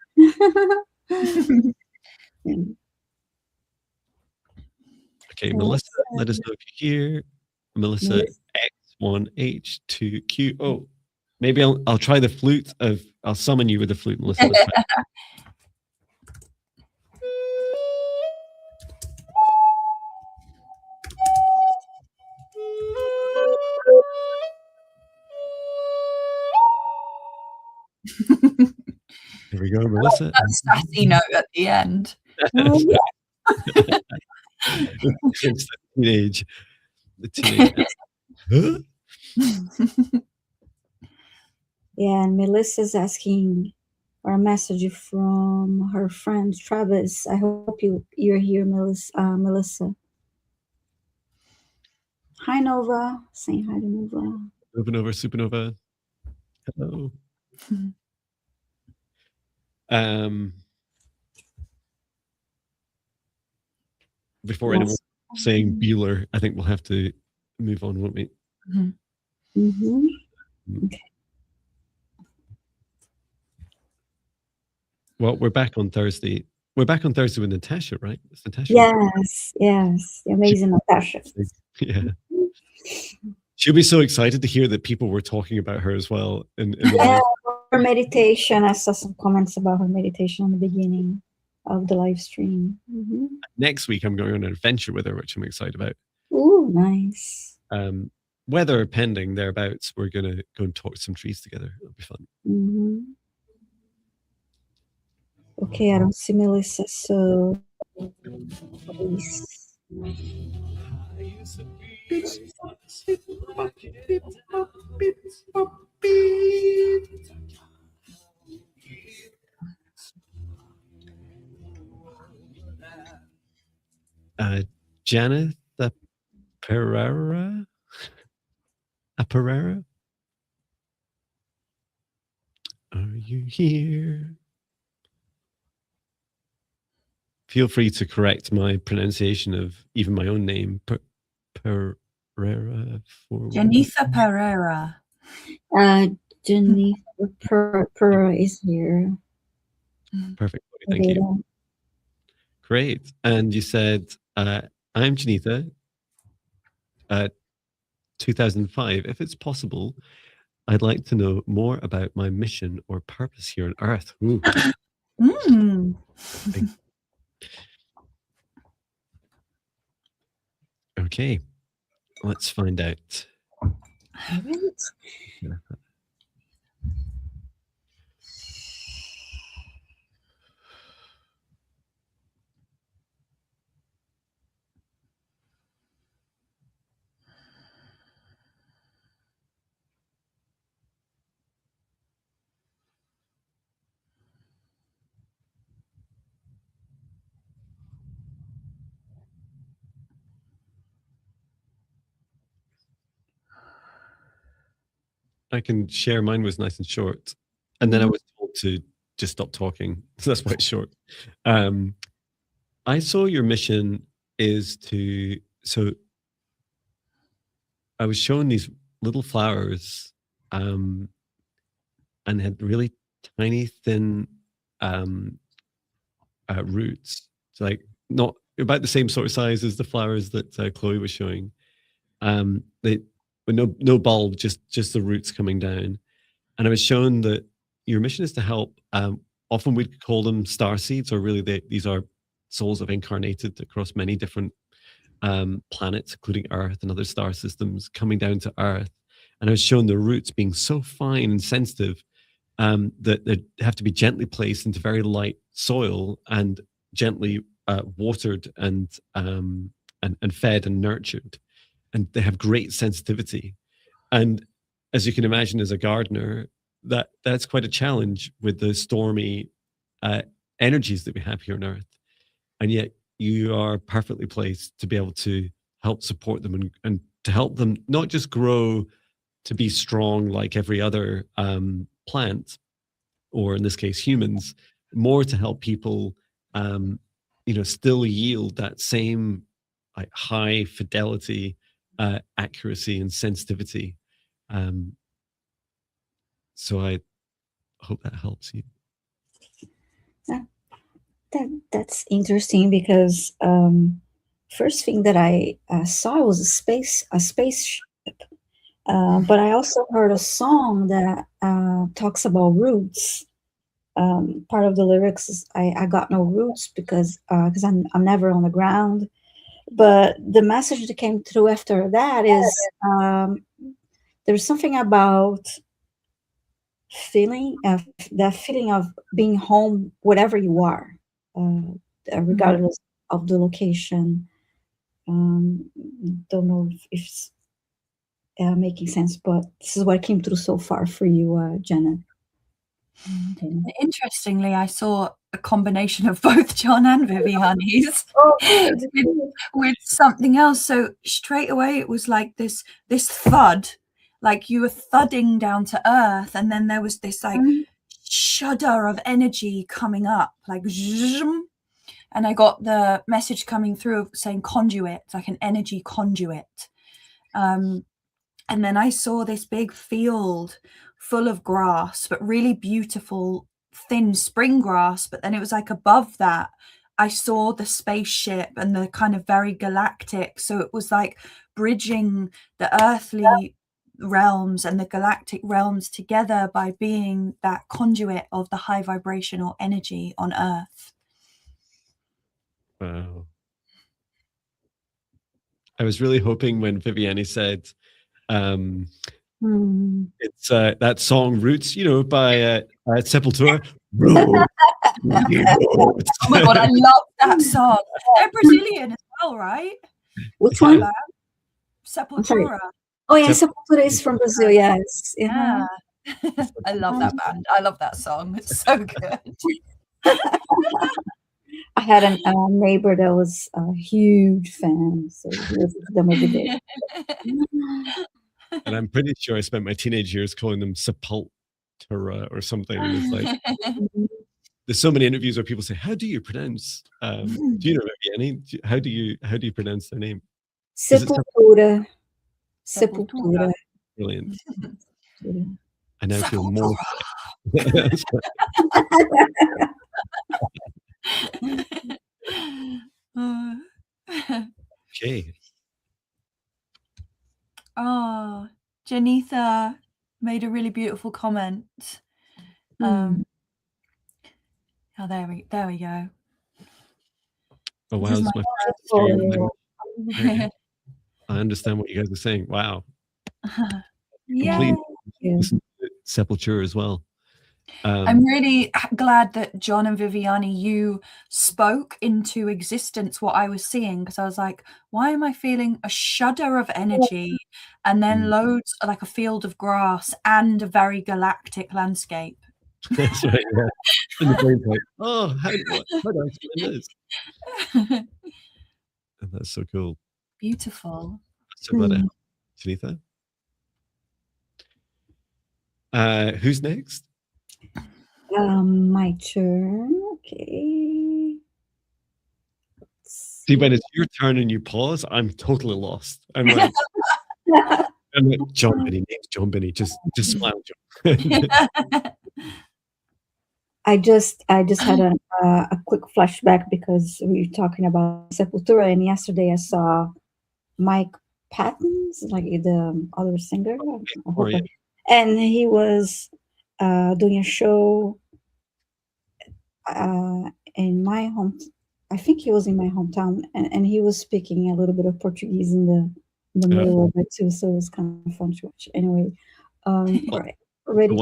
Okay, Melissa, let us know if you're here. Melissa, X1H2Q. Oh, maybe I'll try the flute. I'll summon you with the flute, Melissa. Let's try. Here we go, Melissa. That sassy note at the end. It's the teenage. Huh? Yeah, and Melissa's asking for a message from her friend Travis. I hope you're here, Melissa. Hi, Nova. Saying hi to Nova. Supernova. Hello. Before anyone saying Bueller, I think we'll have to move on, won't we? Mm-hmm. Okay. Well, we're back on Thursday. We're back on Thursday with Natasha, right? It's Natasha. Yes. The amazing Natasha. Yeah. She'll be so excited to hear that people were talking about her as well. Yeah, her meditation. I saw some comments about her meditation in the beginning of the live stream. Mm-hmm. Next week, I'm going on an adventure with her, which I'm excited about. Ooh, nice. Weather pending thereabouts, we're going to go and talk some trees together. It'll be fun. Mm-hmm. Okay, I don't see Melissa, so please. Janet Pereira? Pereira? Are you here? Feel free to correct my pronunciation of even my own name, Pereira. Janitha Pereira. Janitha Pereira is here. Perfect. Thank you. Great. And you said, I'm Janitha, 2005. If it's possible, I'd like to know more about my mission or purpose here on Earth. Ooh. Okay, let's find out. I can share. Mine was nice and short, and then I was told to just stop talking, so that's why it's short. I saw your mission is to, so I was shown these little flowers, and had really tiny, thin roots. It's like not about the same sort of size as the flowers that Chloë was showing. They with no bulb, just the roots coming down. And I was shown that your mission is to help. Often we'd call them star seeds, or really these are souls have incarnated across many different planets, including Earth and other star systems, coming down to Earth. And I was shown the roots being so fine and sensitive that they have to be gently placed into very light soil and gently watered and fed and nurtured. And they have great sensitivity. And as you can imagine, as a gardener, that's quite a challenge with the stormy energies that we have here on Earth. And yet you are perfectly placed to be able to help support them and to help them not just grow to be strong like every other plant, or in this case humans, more to help people still yield that same like high fidelity, accuracy and sensitivity. So I hope that helps you. That's interesting, because first thing that I saw was a spaceship, but I also heard a song that talks about roots. Part of the lyrics is I got no roots because I'm never on the ground. But the message that came through after that is there's something about that feeling of being home wherever you are, regardless of the location. Don't know if it's making sense, but this is what came through so far for you, Janet. Okay. Interestingly, I saw a combination of both John and Viviane's with something else. So straight away it was like this thud, like you were thudding down to earth, and then there was this like shudder of energy coming up, like zoom, and I got the message coming through saying conduit, like an energy conduit. And then I saw this big field full of grass, but really beautiful, thin spring grass. But then it was like above that, I saw the spaceship and the kind of very galactic. So it was like bridging the earthly realms and the galactic realms together by being that conduit of the high vibrational energy on Earth. Wow. I was really hoping when Viviane said it's that song Roots, you know, by Sepultura. Oh my God, I love that song. They're Brazilian as well, right? Which one? Sepultura. Oh yeah, Sepultura is from Brazil. Yes. Yeah. I love that band. I love that song. It's so good. I had a neighbor that was a huge fan, so he listened to them every day. And I'm pretty sure I spent my teenage years calling them Sepultura or something. And it's like, there's so many interviews where people say, "How do you pronounce?" Do you know Viviane? How do you pronounce their name? Sepultura. Sepultura. Brilliant. I now feel more. Okay. Oh, Janitha made a really beautiful comment. Oh, there we go. Oh wow, this is my first I understand what you guys are saying. Wow. Yeah. Listen to Sepultura as well. I'm really glad that John and Viviane, you spoke into existence what I was seeing, because I was like, why am I feeling a shudder of energy and then loads, like a field of grass and a very galactic landscape? That's right. Yeah. And the brain's like, oh, how do I explain this? And that's so cool. Beautiful. So glad I helped, Janitha. Who's next? My turn. Okay. See, when it's your turn and you pause, I'm totally lost. I'm like, John Benny, name's John Benny. Just smile, John. I just had a quick flashback because we were talking about Sepultura, and yesterday I saw Mike Patton's, like the other singer, and he was doing a show in my home. I think he was in my hometown, and he was speaking a little bit of Portuguese in the middle of it too, so it was kind of fun to watch. Anyway, right, ready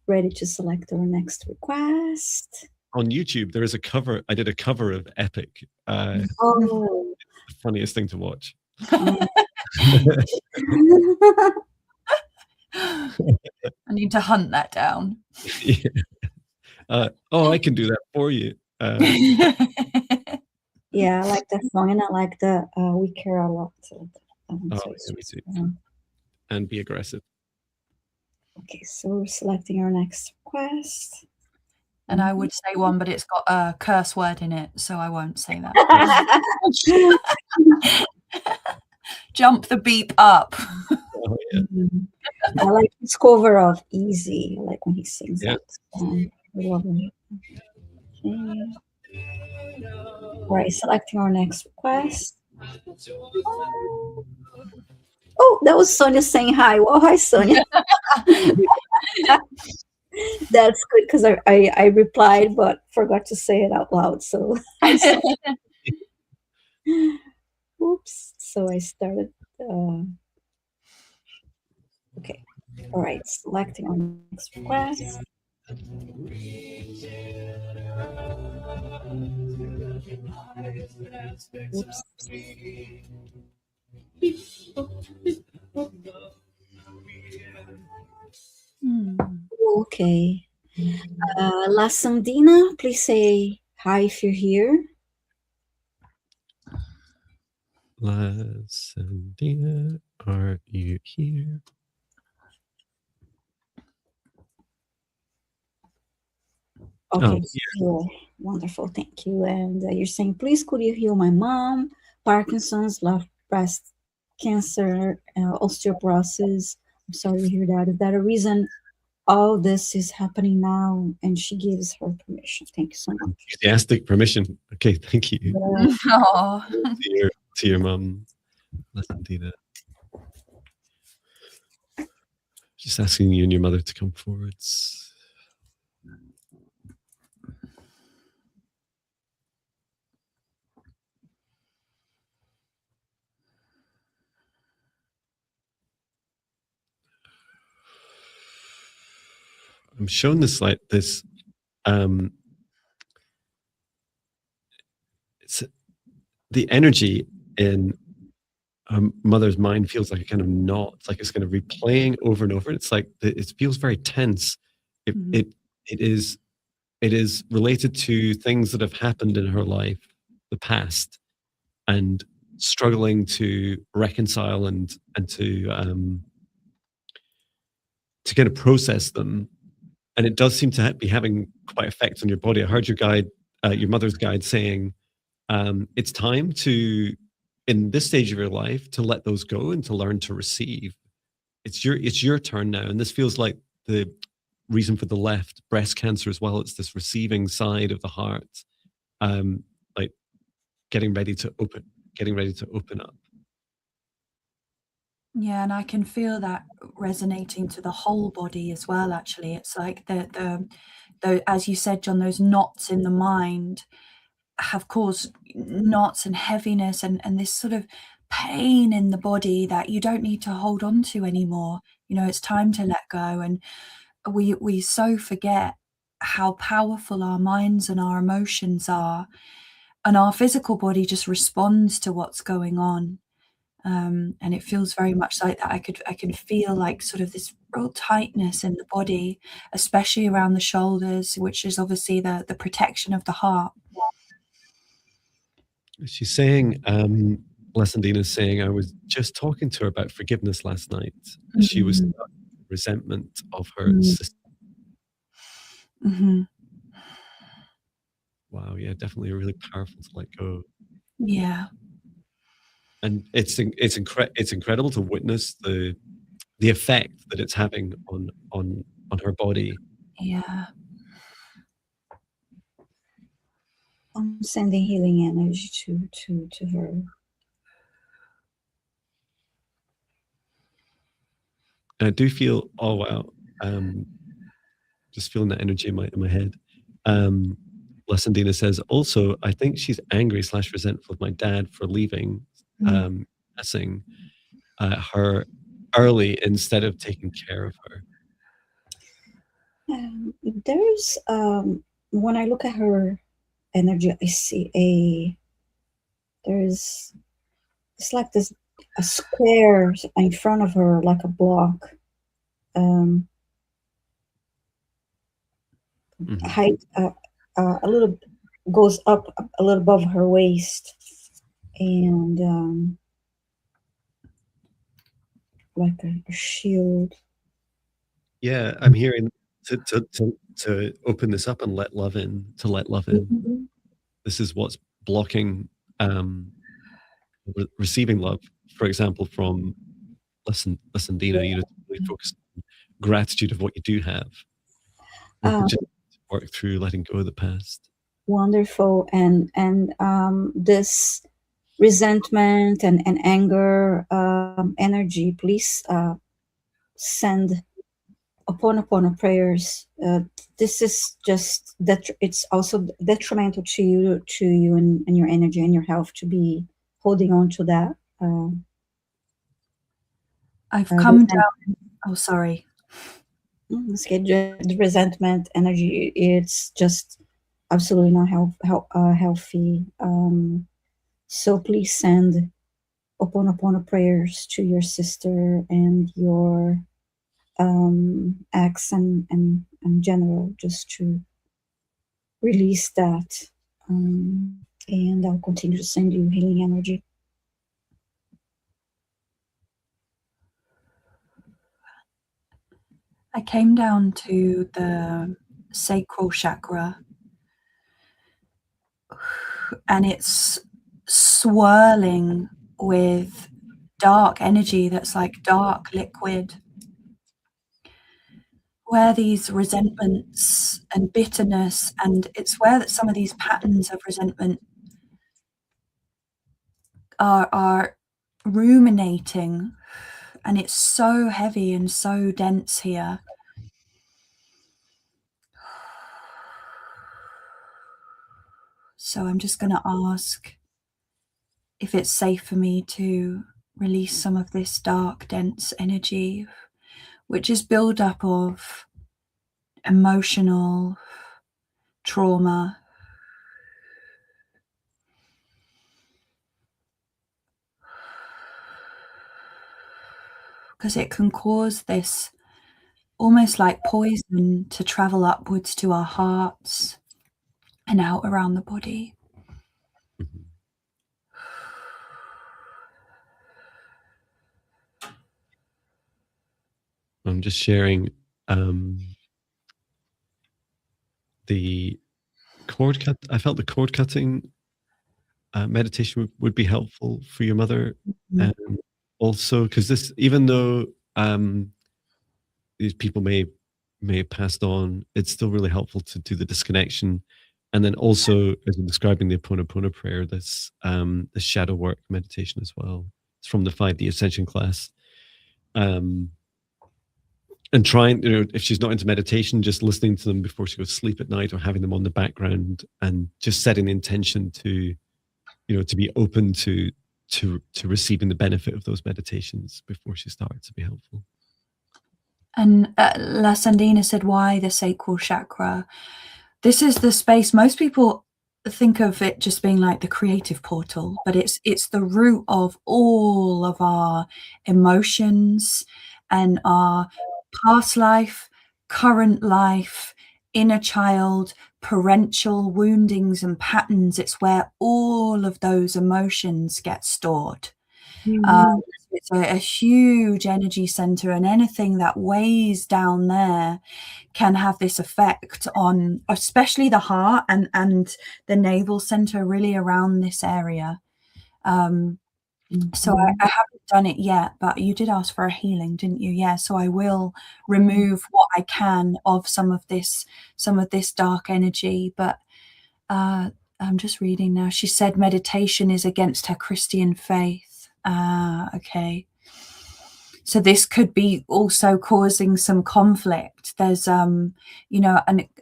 ready to select our next request. On YouTube, there is a cover. I did a cover of Epic. It's the funniest thing to watch. I need to hunt that down. Yeah. I can do that for you. Yeah, I like that song, and I like the "We Care a Lot." Me too. And be aggressive. Okay, so we're selecting our next request. And I would say one, but it's got a curse word in it, so I won't say that. Jump the beep up. Oh, yeah. I like his cover of "Easy." I like when he sings that. I love him. Okay. All right, selecting our next request. Oh, that was Sonia saying hi. Well, hi, Sonia. That's good because I replied but forgot to say it out loud. So, oops. So I started. Okay. All right. Selecting our next request. Oops. Okay. La Sandina, please say hi if you're here. La Sandina, are you here? Okay, sure. Wonderful, thank you. And you're saying, please could you heal my mom, Parkinson's, left breast cancer, osteoporosis. I'm sorry to hear that. Is that a reason all this is happening now? And she gives her permission. Thank you so much. Enthusiastic permission. Okay, thank you. Yeah. Oh, To your mum, Lasandina. Just asking you and your mother to come forwards. I'm shown this like this. It's the energy in her mother's mind feels like a kind of knot. It's like it's kind of replaying over and over. It's like it feels very tense. It is related to things that have happened in her life, the past, and struggling to reconcile and to kind of process them. And it does seem to be having quite effects on your body. I heard your guide, your mother's guide, saying it's time to, in this stage of your life, to let those go and to learn to receive. It's your turn now, and this feels like the reason for the left breast cancer as well. It's this receiving side of the heart, like getting ready to open up. yeah, and I can feel that resonating to the whole body as well. Actually, it's like the as you said, John, those knots in the mind have caused knots and heaviness and this sort of pain in the body that you don't need to hold on to anymore. You know, it's time to let go. And we so forget how powerful our minds and our emotions are, and our physical body just responds to what's going on. And it feels very much like that. I can feel like sort of this real tightness in the body, especially around the shoulders, which is obviously the protection of the heart. She's saying, Lasandina's saying, I was just talking to her about forgiveness last night. She was stuck in resentment of her sister. Wow, yeah, definitely really powerful to let go. Yeah. And it's incredible to witness the effect that it's having on her body. Yeah. I'm sending healing energy to her. And I do feel, oh wow, just feeling that energy in my head. Lasandina says, also, I think she's angry / resentful of my dad for leaving, passing her early instead of taking care of her. There's when I look at her energy, I see it's like this a square in front of her, like a block. Height a little goes up a little above her waist, and like a shield. Yeah, I'm hearing to open this up and let love in. To let love in. This is what's blocking receiving love. For example, from Lasandina, you know, really focus on gratitude of what you do have. Just work through letting go of the past. Wonderful, and this resentment and anger energy, please send upon prayers. This is just that it's also detrimental to you and your energy and your health to be holding on to that. I've come down. Oh, sorry. The resentment energy, it's just absolutely not healthy. So please send upon prayers to your sister and your ex and general, just to release that. And I'll continue to send you healing energy. I came down to the sacral chakra, and it's swirling with dark energy that's like dark liquid, where these resentments and bitterness, and it's where that some of these patterns of resentment are ruminating, and it's so heavy and so dense here. So I'm just going to ask if it's safe for me to release some of this dark, dense energy, which is build up of emotional trauma, because it can cause this almost like poison to travel upwards to our hearts and out around the body. I'm just sharing the cord cut. I felt the cord cutting meditation would be helpful for your mother. And also, because this, even though these people may have passed on, it's still really helpful to do the disconnection. And then also, as I'm describing the Ho'oponopono prayer, this the shadow work meditation as well. It's from the 5D Ascension class. And trying, if she's not into meditation, just listening to them before she goes to sleep at night, or having them on the background, and just setting the intention to, to be open to receiving the benefit of those meditations before she starts to be helpful. And La Sandina said, why the sacral chakra? This is the space, most people think of it just being like the creative portal, but it's the root of all of our emotions and our past life, current life, inner child, parental woundings and patterns. It's where all of those emotions get stored. It's a huge energy center, and anything that weighs down there can have this effect on especially the heart and the navel center, really around this area. So I haven't done it yet, but you did ask for a healing, didn't you? Yeah. So I will remove what I can of some of this dark energy. But I'm just reading now. She said meditation is against her Christian faith. Okay. So this could be also causing some conflict. There's, and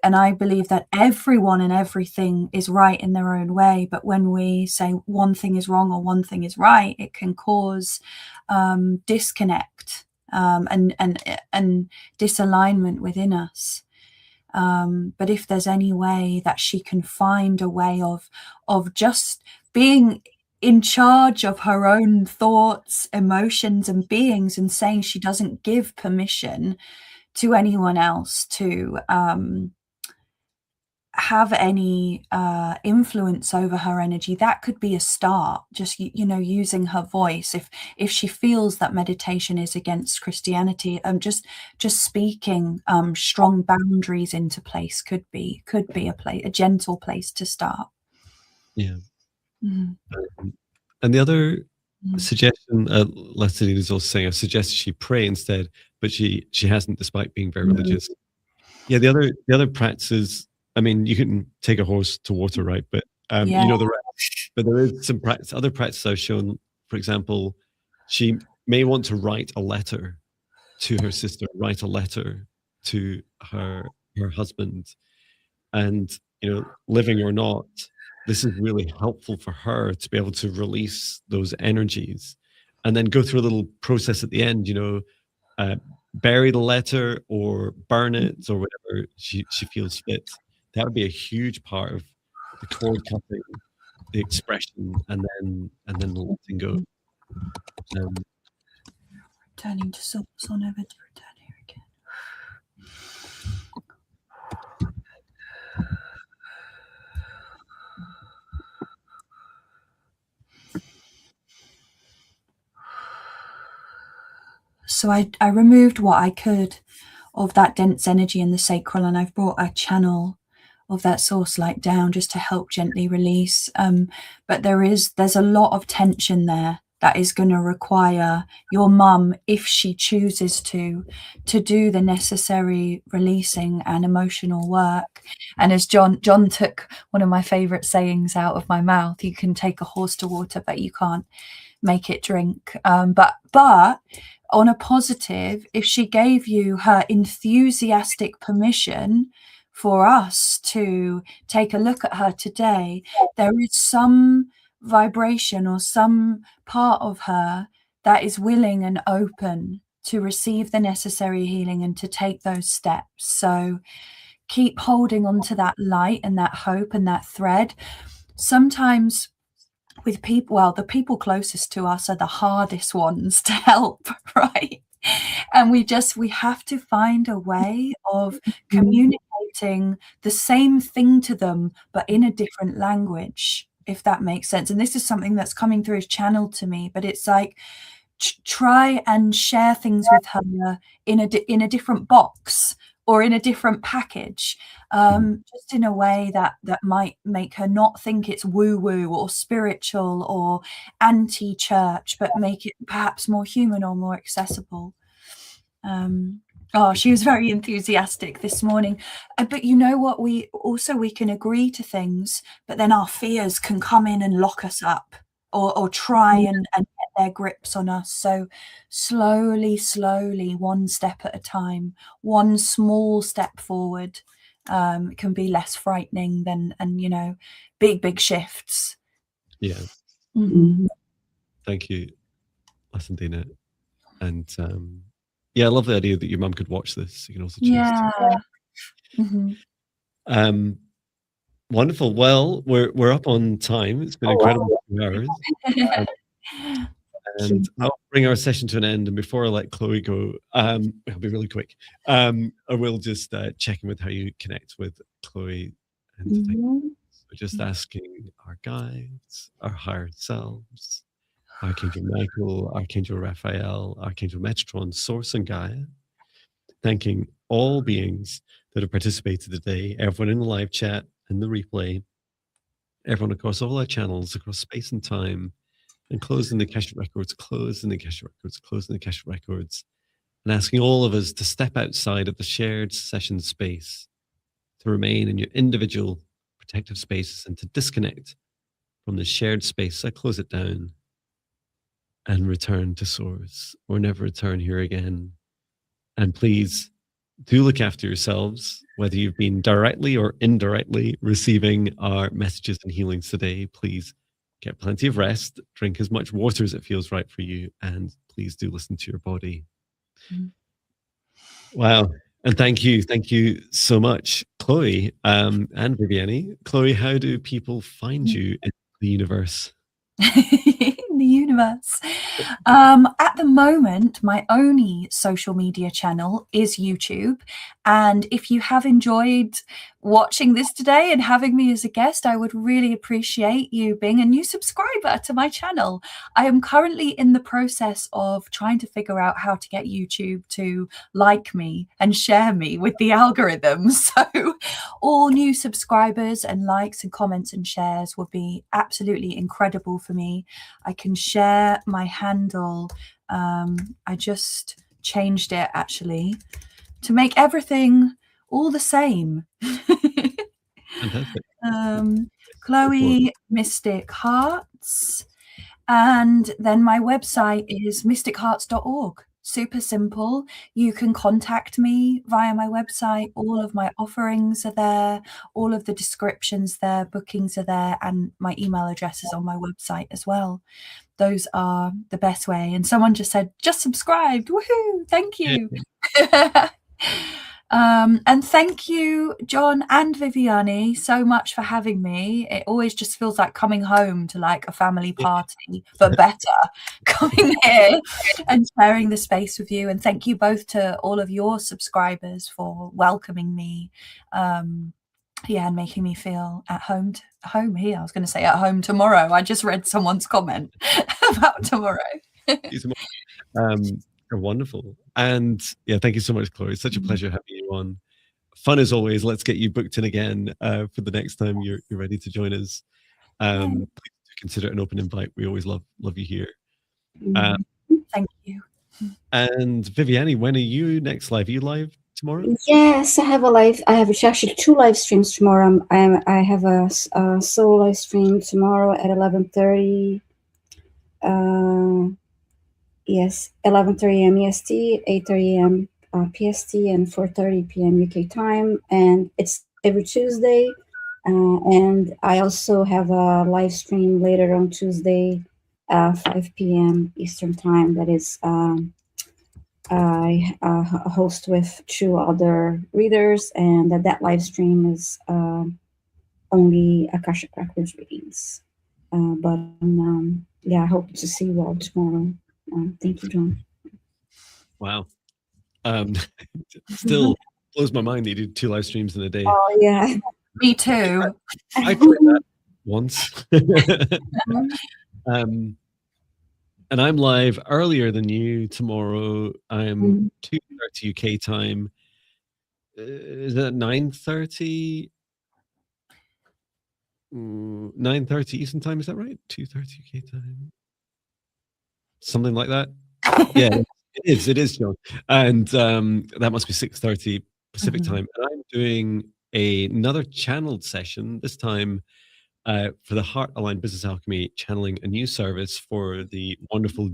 I believe that everyone and everything is right in their own way. But when we say one thing is wrong or one thing is right, it can cause disconnect and disalignment within us. But if there's any way that she can find a way of just being in charge of her own thoughts, emotions, and beings, and saying she doesn't give permission to anyone else to have any influence over her energy, that could be a start. Just using her voice. If she feels that meditation is against Christianity, just speaking strong boundaries into place could be a gentle place to start. Yeah. And the other suggestion, Leslie is also saying, I suggest she pray instead, but she hasn't, despite being very religious. Yeah, the other practices, I mean, you can take a horse to water, right? But you know the rest. But there is some other practices I've shown. For example, she may want to write a letter to her sister, write a letter to her husband, and living or not, this is really helpful for her to be able to release those energies, and then go through a little process at the end. Bury the letter or burn it or whatever she feels fit. That would be a huge part of the cord cutting, the expression, and then the letting go. Returning to source, or never to return here again. So I removed what I could that dense energy in the sacral, and I've brought a channel of that source light down just to help gently release. But there's a lot of tension there that is going to require your mum, if she chooses to do the necessary releasing and emotional work. And as John took one of my favorite sayings out of my mouth, you can take a horse to water, but you can't make it drink. But on a positive, if she gave you her enthusiastic permission for us to take a look at her today, there is some vibration or some part of her that is willing and open to receive the necessary healing and to take those steps. So keep holding on to that light and that hope and that thread. Sometimes with people, well, the people closest to us are the hardest ones to help, right? And we have to find a way of communicating the same thing to them, but in a different language, if that makes sense. And this is something that's coming through as channeled to me, but it's like, try and share things with her in a different box or in a different package, just in a way that might make her not think it's woo-woo or spiritual or anti-church, but make it perhaps more human or more accessible. She was very enthusiastic this morning. But you know what? We can agree to things, but then our fears can come in and lock us up or try and get their grips on us. So slowly, one step at a time, one small step forward can be less frightening than big shifts. Yeah. Mm-hmm. Thank you, Dina. And I love the idea that your mum could watch this. You can also choose to. Mm-hmm. Wonderful. Well, we're up on time. It's been incredible 2 hours. And I'll bring our session to an end. And before I let Chloë go, I'll be really quick. I will just check in with how you connect with Chloë. And so just asking our guides, our higher selves, Archangel Michael, Archangel Raphael, Archangel Metatron, Source, and Gaia. Thanking all beings that have participated today, everyone in the live chat and the replay, everyone across all our channels, across space and time, and closing the Akashic records, closing the Akashic records, closing the Akashic records, and asking all of us to step outside of the shared session space, to remain in your individual protective spaces and to disconnect from the shared space. I close it down and return to Source, or never return here again. And please do look after yourselves, whether you've been directly or indirectly receiving our messages and healings today. Please get plenty of rest, drink as much water as it feels right for you, and please do listen to your body. Wow. And thank you so much, Chloë and Viviane. Chloë, how do people find you in the universe? In the universe. At the moment, my only social media channel is YouTube. And if you have enjoyed watching this today and having me as a guest, I would really appreciate you being a new subscriber to my channel. I am currently in the process of trying to figure out how to get YouTube to like me and share me with the algorithm. So all new subscribers and likes and comments and shares would be absolutely incredible for me. I can share my handle. I just changed it actually to make everything all the same. Fantastic. Chloë Mystic Hearts. And then my website is mystichearts.org. Super simple. You can contact me via my website. All of my offerings are there. All of the descriptions there, bookings are there, and my email address is on my website as well. Those are the best way. And someone just said, just subscribed. Woohoo! Thank you. Yeah. And thank you, John and Viviane, so much for having me. It always just feels like coming home to like a family party, but better, coming here and sharing the space with you. And thank you both to all of your subscribers for welcoming me. And making me feel at home here. I was going to say at home tomorrow. I just read someone's comment about tomorrow. You're wonderful. And yeah, thank you so much, Chloe. It's such a pleasure having you on. Fun as always. Let's get you booked in again for the next time you're ready to join us. Please do consider it an open invite. We always love you here. Thank you. And Viviane, when are you next live? Are you live tomorrow? Yes, I have a live. I have actually 2 live streams tomorrow. I have a solo live stream tomorrow at 11:30. Yes, 11:30 a.m. EST, 8:30 a.m. PST, and 4:30 p.m. UK time. And it's every Tuesday. And I also have a live stream later on Tuesday, 5 p.m. Eastern time. That is, I host with 2 other readers, and that live stream is only Akashic Records readings. But yeah, I hope to see you all tomorrow. Thank you, John. Wow. Still blows my mind that you did 2 live streams in a day. Oh, yeah. Me too. I tried that once. And I'm live earlier than you tomorrow. I'm 2:30 UK time. Is it 9:30? 9:30 Eastern time, is that right? 2:30 UK time. Something like that. Yeah, it is, John. And that must be 6:30 Pacific time. And I'm doing another channeled session, this time for the Heart Aligned Business Alchemy, channeling a new service for the wonderful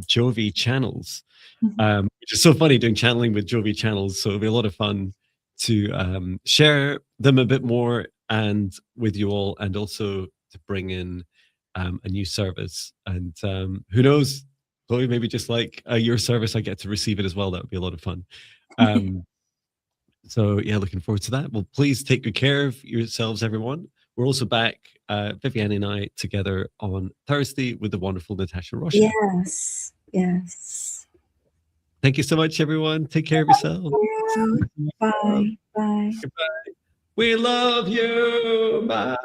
Jovi channels, which is so funny, doing channeling with Jovi channels. So it'll be a lot of fun to share them a bit more and with you all, and also to bring in a new service. And who knows, Chloe, maybe just like your service, I get to receive it as well. That would be a lot of fun. So yeah, looking forward to that. Well, please take good care of yourselves, everyone. We're also back, Viviane and I, together on Thursday with the wonderful Natasha Rocha. Yes, yes. Thank you so much, everyone. Take care of yourself. Bye. Bye. Goodbye. We love you. Bye.